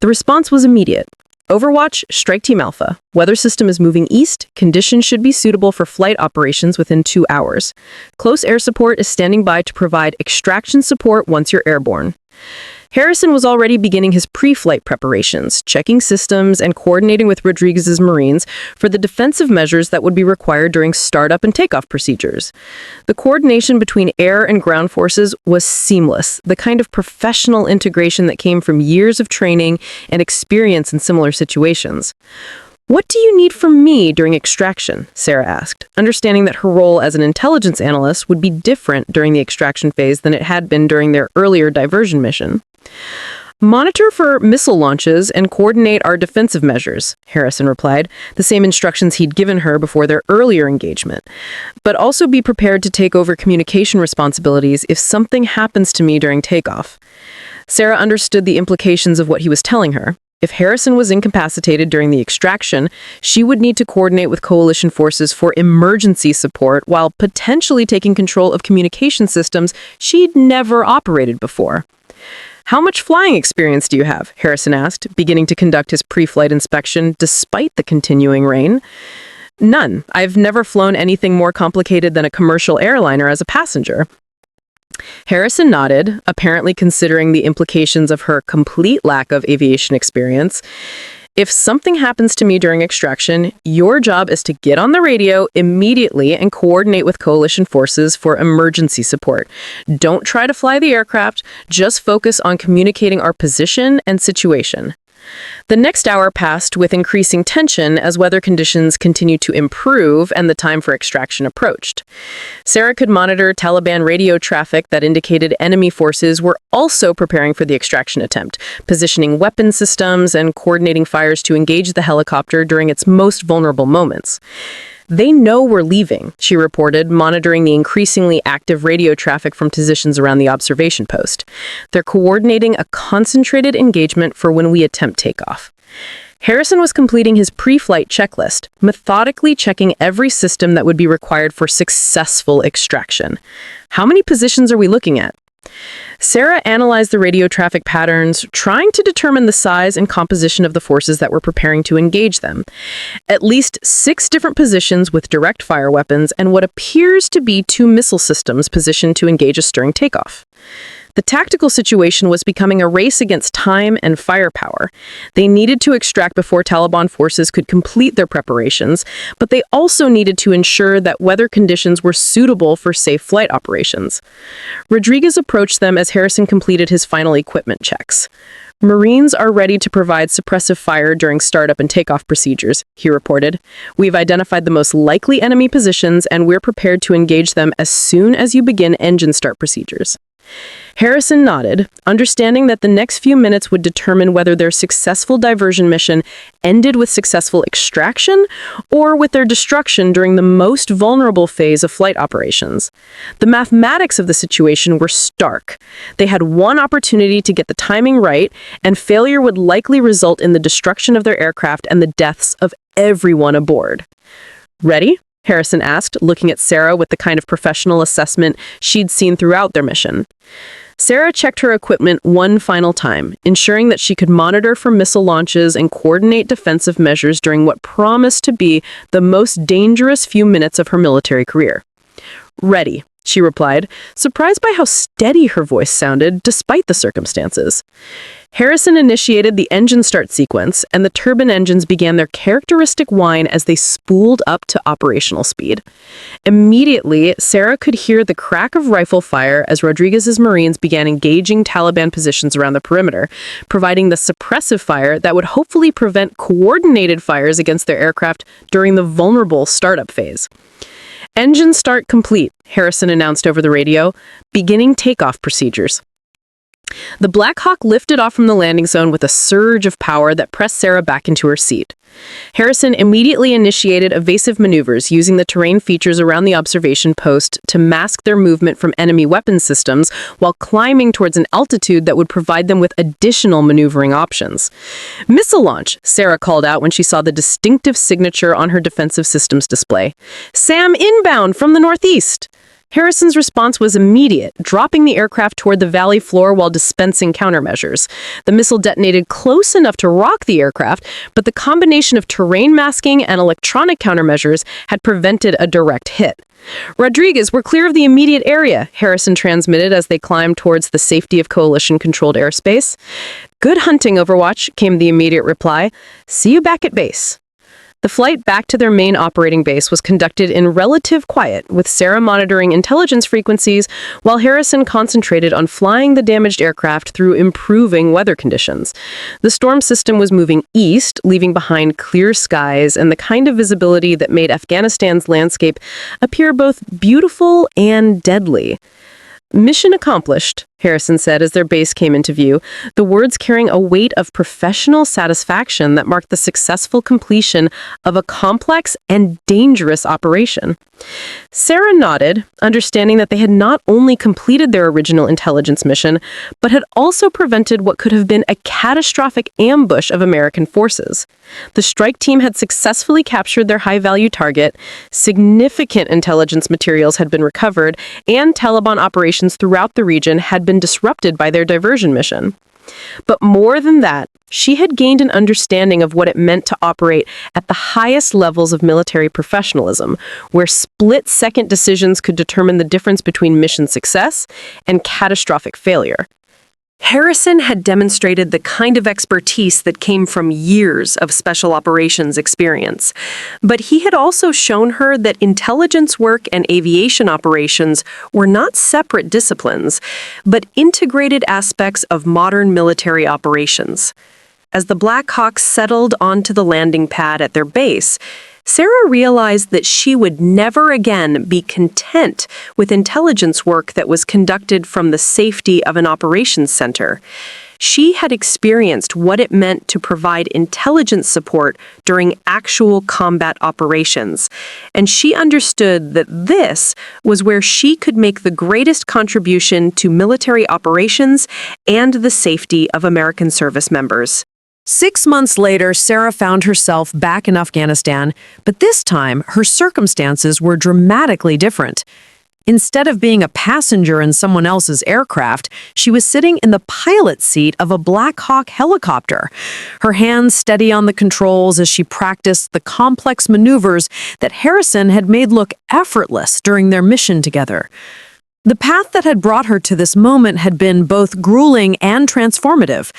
The response was immediate. Overwatch, Strike Team Alpha. Weather system is moving east. Conditions should be suitable for flight operations within 2 hours. Close air support is standing by to provide extraction support once you're airborne. Harrison was already beginning his pre-flight preparations, checking systems and coordinating with Rodriguez's Marines for the defensive measures that would be required during startup and takeoff procedures. The coordination between air and ground forces was seamless, the kind of professional integration that came from years of training and experience in similar situations. "What do you need from me during extraction?" Sarah asked, understanding that her role as an intelligence analyst would be different during the extraction phase than it had been during their earlier diversion mission. "Monitor for missile launches and coordinate our defensive measures," Harrison replied, the same instructions he'd given her before their earlier engagement. "But also be prepared to take over communication responsibilities if something happens to me during takeoff." Sarah understood the implications of what he was telling her. If Harrison was incapacitated during the extraction, she would need to coordinate with coalition forces for emergency support while potentially taking control of communication systems she'd never operated before. "How much flying experience do you have?" Harrison asked, beginning to conduct his pre-flight inspection despite the continuing rain. "None. I've never flown anything more complicated than a commercial airliner as a passenger." Harrison nodded, apparently considering the implications of her complete lack of aviation experience. "If something happens to me during extraction, your job is to get on the radio immediately and coordinate with coalition forces for emergency support. Don't try to fly the aircraft, just focus on communicating our position and situation." The next hour passed with increasing tension as weather conditions continued to improve and the time for extraction approached. Sarah could monitor Taliban radio traffic that indicated enemy forces were also preparing for the extraction attempt, positioning weapon systems and coordinating fires to engage the helicopter during its most vulnerable moments. "They know we're leaving," she reported, monitoring the increasingly active radio traffic from positions around the observation post. "They're coordinating a concentrated engagement for when we attempt takeoff." Harrison was completing his pre-flight checklist, methodically checking every system that would be required for successful extraction. "How many positions are we looking at?" Sarah analyzed the radio traffic patterns, trying to determine the size and composition of the forces that were preparing to engage them. At least 6 different positions with direct fire weapons and what appears to be 2 missile systems positioned to engage us during takeoff. The tactical situation was becoming a race against time and firepower. They needed to extract before Taliban forces could complete their preparations, but they also needed to ensure that weather conditions were suitable for safe flight operations. Rodriguez approached them as Harrison completed his final equipment checks. "Marines are ready to provide suppressive fire during startup and takeoff procedures," he reported. "We've identified the most likely enemy positions and we're prepared to engage them as soon as you begin engine start procedures." Harrison nodded, understanding that the next few minutes would determine whether their successful diversion mission ended with successful extraction or with their destruction during the most vulnerable phase of flight operations. The mathematics of the situation were stark. They had one opportunity to get the timing right, and failure would likely result in the destruction of their aircraft and the deaths of everyone aboard. "Ready?" Harrison asked, looking at Sarah with the kind of professional assessment she'd seen throughout their mission. Sarah checked her equipment one final time, ensuring that she could monitor for missile launches and coordinate defensive measures during what promised to be the most dangerous few minutes of her military career. "Ready," she replied, surprised by how steady her voice sounded despite the circumstances. Harrison initiated the engine start sequence, and the turbine engines began their characteristic whine as they spooled up to operational speed. Immediately, Sarah could hear the crack of rifle fire as Rodriguez's Marines began engaging Taliban positions around the perimeter, providing the suppressive fire that would hopefully prevent coordinated fires against their aircraft during the vulnerable startup phase. "Engine start complete," Harrison announced over the radio, beginning takeoff procedures. The Black Hawk lifted off from the landing zone with a surge of power that pressed Sarah back into her seat. Harrison immediately initiated evasive maneuvers using the terrain features around the observation post to mask their movement from enemy weapon systems while climbing towards an altitude that would provide them with additional maneuvering options. "Missile launch," Sarah called out when she saw the distinctive signature on her defensive systems display. "SAM inbound from the northeast." Harrison's response was immediate, dropping the aircraft toward the valley floor while dispensing countermeasures. The missile detonated close enough to rock the aircraft, but the combination of terrain masking and electronic countermeasures had prevented a direct hit. "Rodriguez, we're clear of the immediate area," Harrison transmitted as they climbed towards the safety of coalition-controlled airspace. "Good hunting, Overwatch," came the immediate reply. "See you back at base." The flight back to their main operating base was conducted in relative quiet, with Sarah monitoring intelligence frequencies while Harrison concentrated on flying the damaged aircraft through improving weather conditions. The storm system was moving east, leaving behind clear skies and the kind of visibility that made Afghanistan's landscape appear both beautiful and deadly. "Mission accomplished," Harrison said as their base came into view, the words carrying a weight of professional satisfaction that marked the successful completion of a complex and dangerous operation. Sarah nodded, understanding that they had not only completed their original intelligence mission, but had also prevented what could have been a catastrophic ambush of American forces. The strike team had successfully captured their high-value target, significant intelligence materials had been recovered, and Taliban operations throughout the region had been disrupted by their diversion mission. But more than that, she had gained an understanding of what it meant to operate at the highest levels of military professionalism, where split-second decisions could determine the difference between mission success and catastrophic failure. Harrison had demonstrated the kind of expertise that came from years of special operations experience, but he had also shown her that intelligence work and aviation operations were not separate disciplines, but integrated aspects of modern military operations. As the Black Hawk settled onto the landing pad at their base, Sarah realized that she would never again be content with intelligence work that was conducted from the safety of an operations center. She had experienced what it meant to provide intelligence support during actual combat operations, and she understood that this was where she could make the greatest contribution to military operations and the safety of American service members. 6 months later, Sarah found herself back in Afghanistan, but this time her circumstances were dramatically different. Instead of being a passenger in someone else's aircraft, she was sitting in the pilot seat of a Black Hawk helicopter, her hands steady on the controls as she practiced the complex maneuvers that Harrison had made look effortless during their mission together. The path that had brought her to this moment had been both grueling and transformative.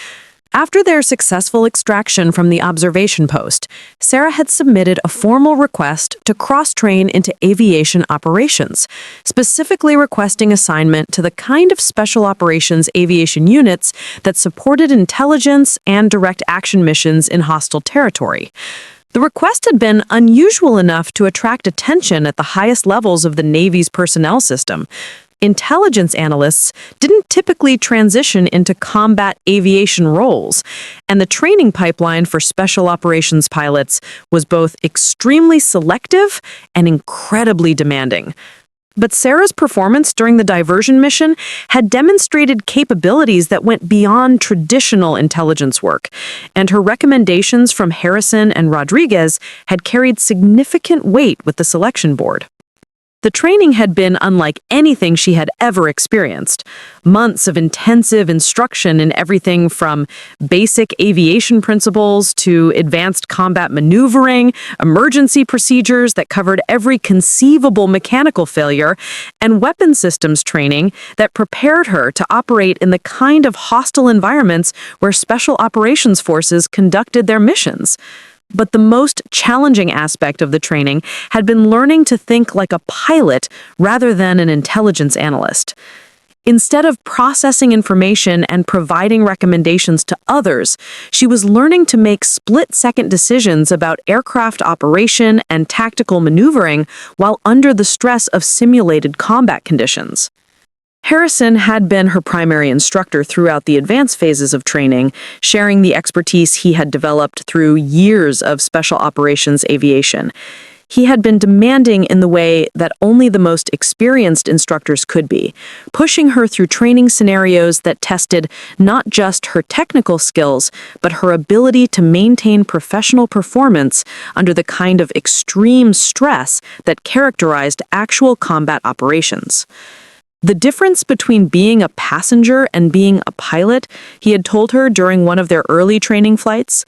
After their successful extraction from the observation post, Sarah had submitted a formal request to cross-train into aviation operations, specifically requesting assignment to the kind of special operations aviation units that supported intelligence and direct action missions in hostile territory. The request had been unusual enough to attract attention at the highest levels of the Navy's personnel system. Intelligence analysts didn't typically transition into combat aviation roles, and the training pipeline for special operations pilots was both extremely selective and incredibly demanding. But Sarah's performance during the diversion mission had demonstrated capabilities that went beyond traditional intelligence work, and her recommendations from Harrison and Rodriguez had carried significant weight with the selection board. The training had been unlike anything she had ever experienced. Months of intensive instruction in everything from basic aviation principles to advanced combat maneuvering, emergency procedures that covered every conceivable mechanical failure, and weapon systems training that prepared her to operate in the kind of hostile environments where special operations forces conducted their missions. But the most challenging aspect of the training had been learning to think like a pilot rather than an intelligence analyst. Instead of processing information and providing recommendations to others, she was learning to make split-second decisions about aircraft operation and tactical maneuvering while under the stress of simulated combat conditions. Harrison had been her primary instructor throughout the advanced phases of training, sharing the expertise he had developed through years of special operations aviation. He had been demanding in the way that only the most experienced instructors could be, pushing her through training scenarios that tested not just her technical skills, but her ability to maintain professional performance under the kind of extreme stress that characterized actual combat operations. The difference between being a passenger and being a pilot, he had told her during one of their early training flights,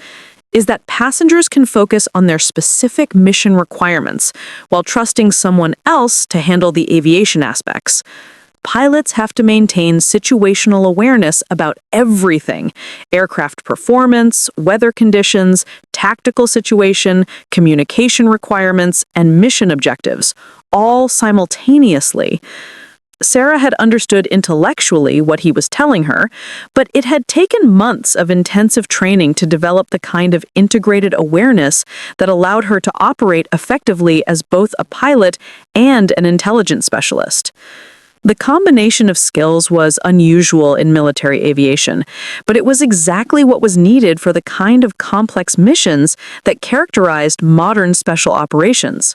is that passengers can focus on their specific mission requirements while trusting someone else to handle the aviation aspects. Pilots have to maintain situational awareness about everything: aircraft performance, weather conditions, tactical situation, communication requirements, and mission objectives, all simultaneously. Sarah had understood intellectually what he was telling her, but it had taken months of intensive training to develop the kind of integrated awareness that allowed her to operate effectively as both a pilot and an intelligence specialist. The combination of skills was unusual in military aviation, but it was exactly what was needed for the kind of complex missions that characterized modern special operations.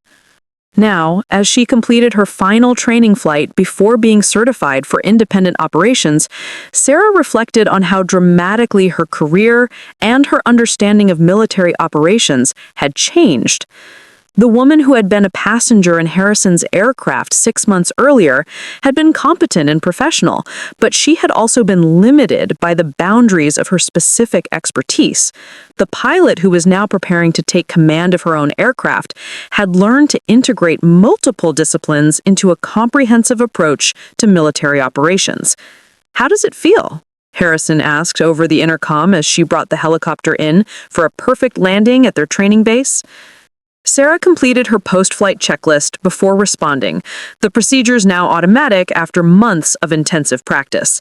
Now, as she completed her final training flight before being certified for independent operations, Sarah reflected on how dramatically her career and her understanding of military operations had changed. The woman who had been a passenger in Harrison's aircraft 6 months earlier had been competent and professional, but she had also been limited by the boundaries of her specific expertise. The pilot who was now preparing to take command of her own aircraft had learned to integrate multiple disciplines into a comprehensive approach to military operations. "How does it feel?" Harrison asked over the intercom as she brought the helicopter in for a perfect landing at their training base. Sarah completed her post-flight checklist before responding, the procedures now automatic after months of intensive practice.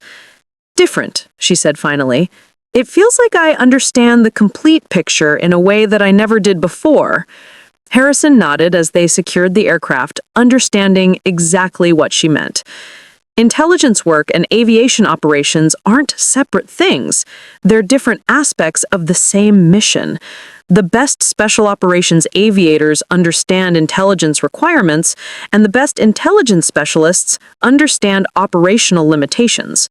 "Different," she said finally. "It feels like I understand the complete picture in a way that I never did before." Harrison nodded as they secured the aircraft, understanding exactly what she meant. Intelligence work and aviation operations aren't separate things. They're different aspects of the same mission. The best special operations aviators understand intelligence requirements, and the best intelligence specialists understand operational limitations.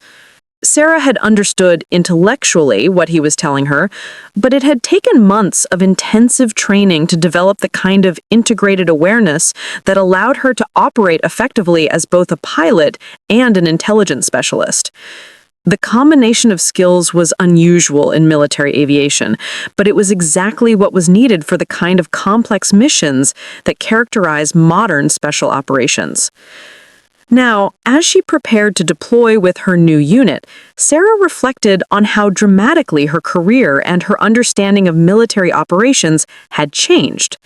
Sarah had understood intellectually what he was telling her, but it had taken months of intensive training to develop the kind of integrated awareness that allowed her to operate effectively as both a pilot and an intelligence specialist. The combination of skills was unusual in military aviation, but it was exactly what was needed for the kind of complex missions that characterize modern special operations. Now, as she prepared to deploy with her new unit, Sarah reflected on how dramatically her career and her understanding of military operations had changed.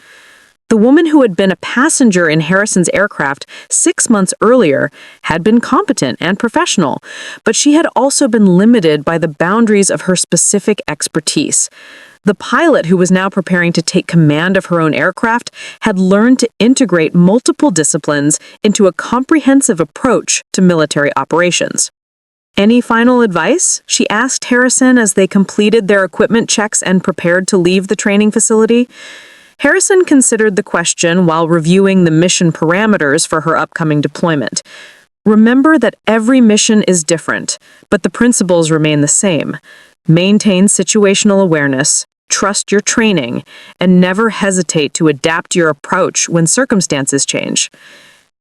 The woman who had been a passenger in Harrison's aircraft 6 months earlier had been competent and professional, but she had also been limited by the boundaries of her specific expertise. The pilot who was now preparing to take command of her own aircraft had learned to integrate multiple disciplines into a comprehensive approach to military operations. "Any final advice?" she asked Harrison as they completed their equipment checks and prepared to leave the training facility. Harrison considered the question while reviewing the mission parameters for her upcoming deployment. Remember that every mission is different, but the principles remain the same. Maintain situational awareness, trust your training, and never hesitate to adapt your approach when circumstances change.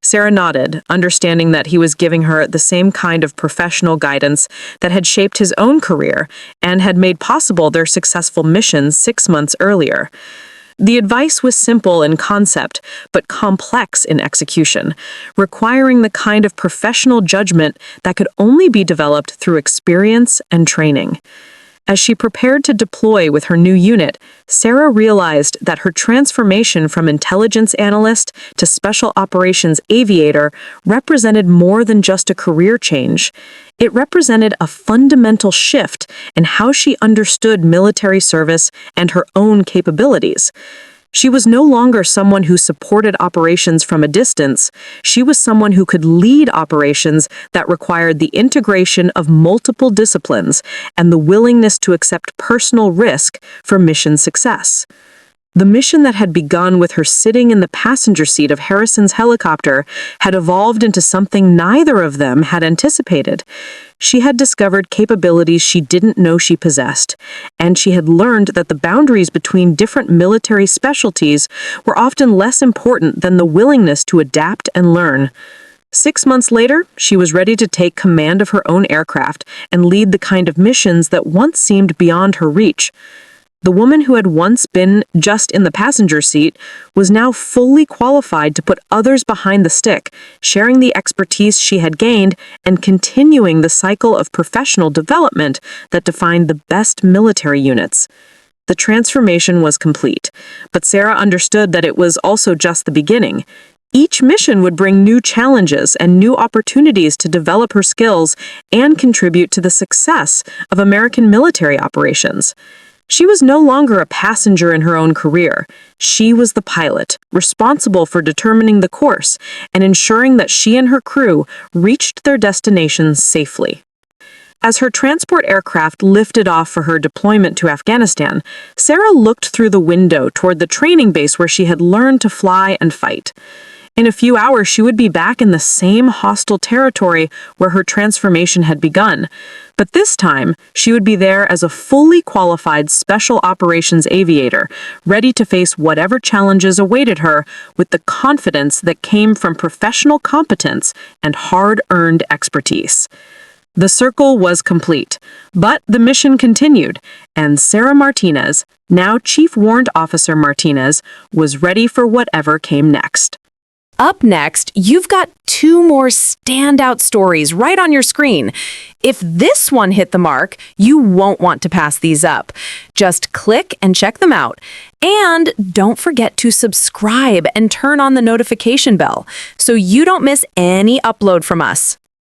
Sarah nodded, understanding that he was giving her the same kind of professional guidance that had shaped his own career and had made possible their successful missions 6 months earlier. The advice was simple in concept, but complex in execution, requiring the kind of professional judgment that could only be developed through experience and training. As she prepared to deploy with her new unit, Sarah realized that her transformation from intelligence analyst to special operations aviator represented more than just a career change. It represented a fundamental shift in how she understood military service and her own capabilities. She was no longer someone who supported operations from a distance. She was someone who could lead operations that required the integration of multiple disciplines and the willingness to accept personal risk for mission success. The mission that had begun with her sitting in the passenger seat of Harrison's helicopter had evolved into something neither of them had anticipated. She had discovered capabilities she didn't know she possessed, and she had learned that the boundaries between different military specialties were often less important than the willingness to adapt and learn. 6 months later, she was ready to take command of her own aircraft and lead the kind of missions that once seemed beyond her reach. The woman who had once been just in the passenger seat was now fully qualified to put others behind the stick, sharing the expertise she had gained and continuing the cycle of professional development that defined the best military units. The transformation was complete, but Sarah understood that it was also just the beginning. Each mission would bring new challenges and new opportunities to develop her skills and contribute to the success of American military operations. She was no longer a passenger in her own career. She was the pilot, responsible for determining the course and ensuring that she and her crew reached their destinations safely. As her transport aircraft lifted off for her deployment to Afghanistan, Sarah looked through the window toward the training base where she had learned to fly and fight. In a few hours, she would be back in the same hostile territory where her transformation had begun. But this time, she would be there as a fully qualified special operations aviator, ready to face whatever challenges awaited her with the confidence that came from professional competence and hard-earned expertise. The circle was complete, but the mission continued, and Sarah Martinez, now Chief Warrant Officer Martinez, was ready for whatever came next. Up next, you've got 2 more standout stories right on your screen. If this one hit the mark, you won't want to pass these up. Just click and check them out. And don't forget to subscribe and turn on the notification bell so you don't miss any upload from us.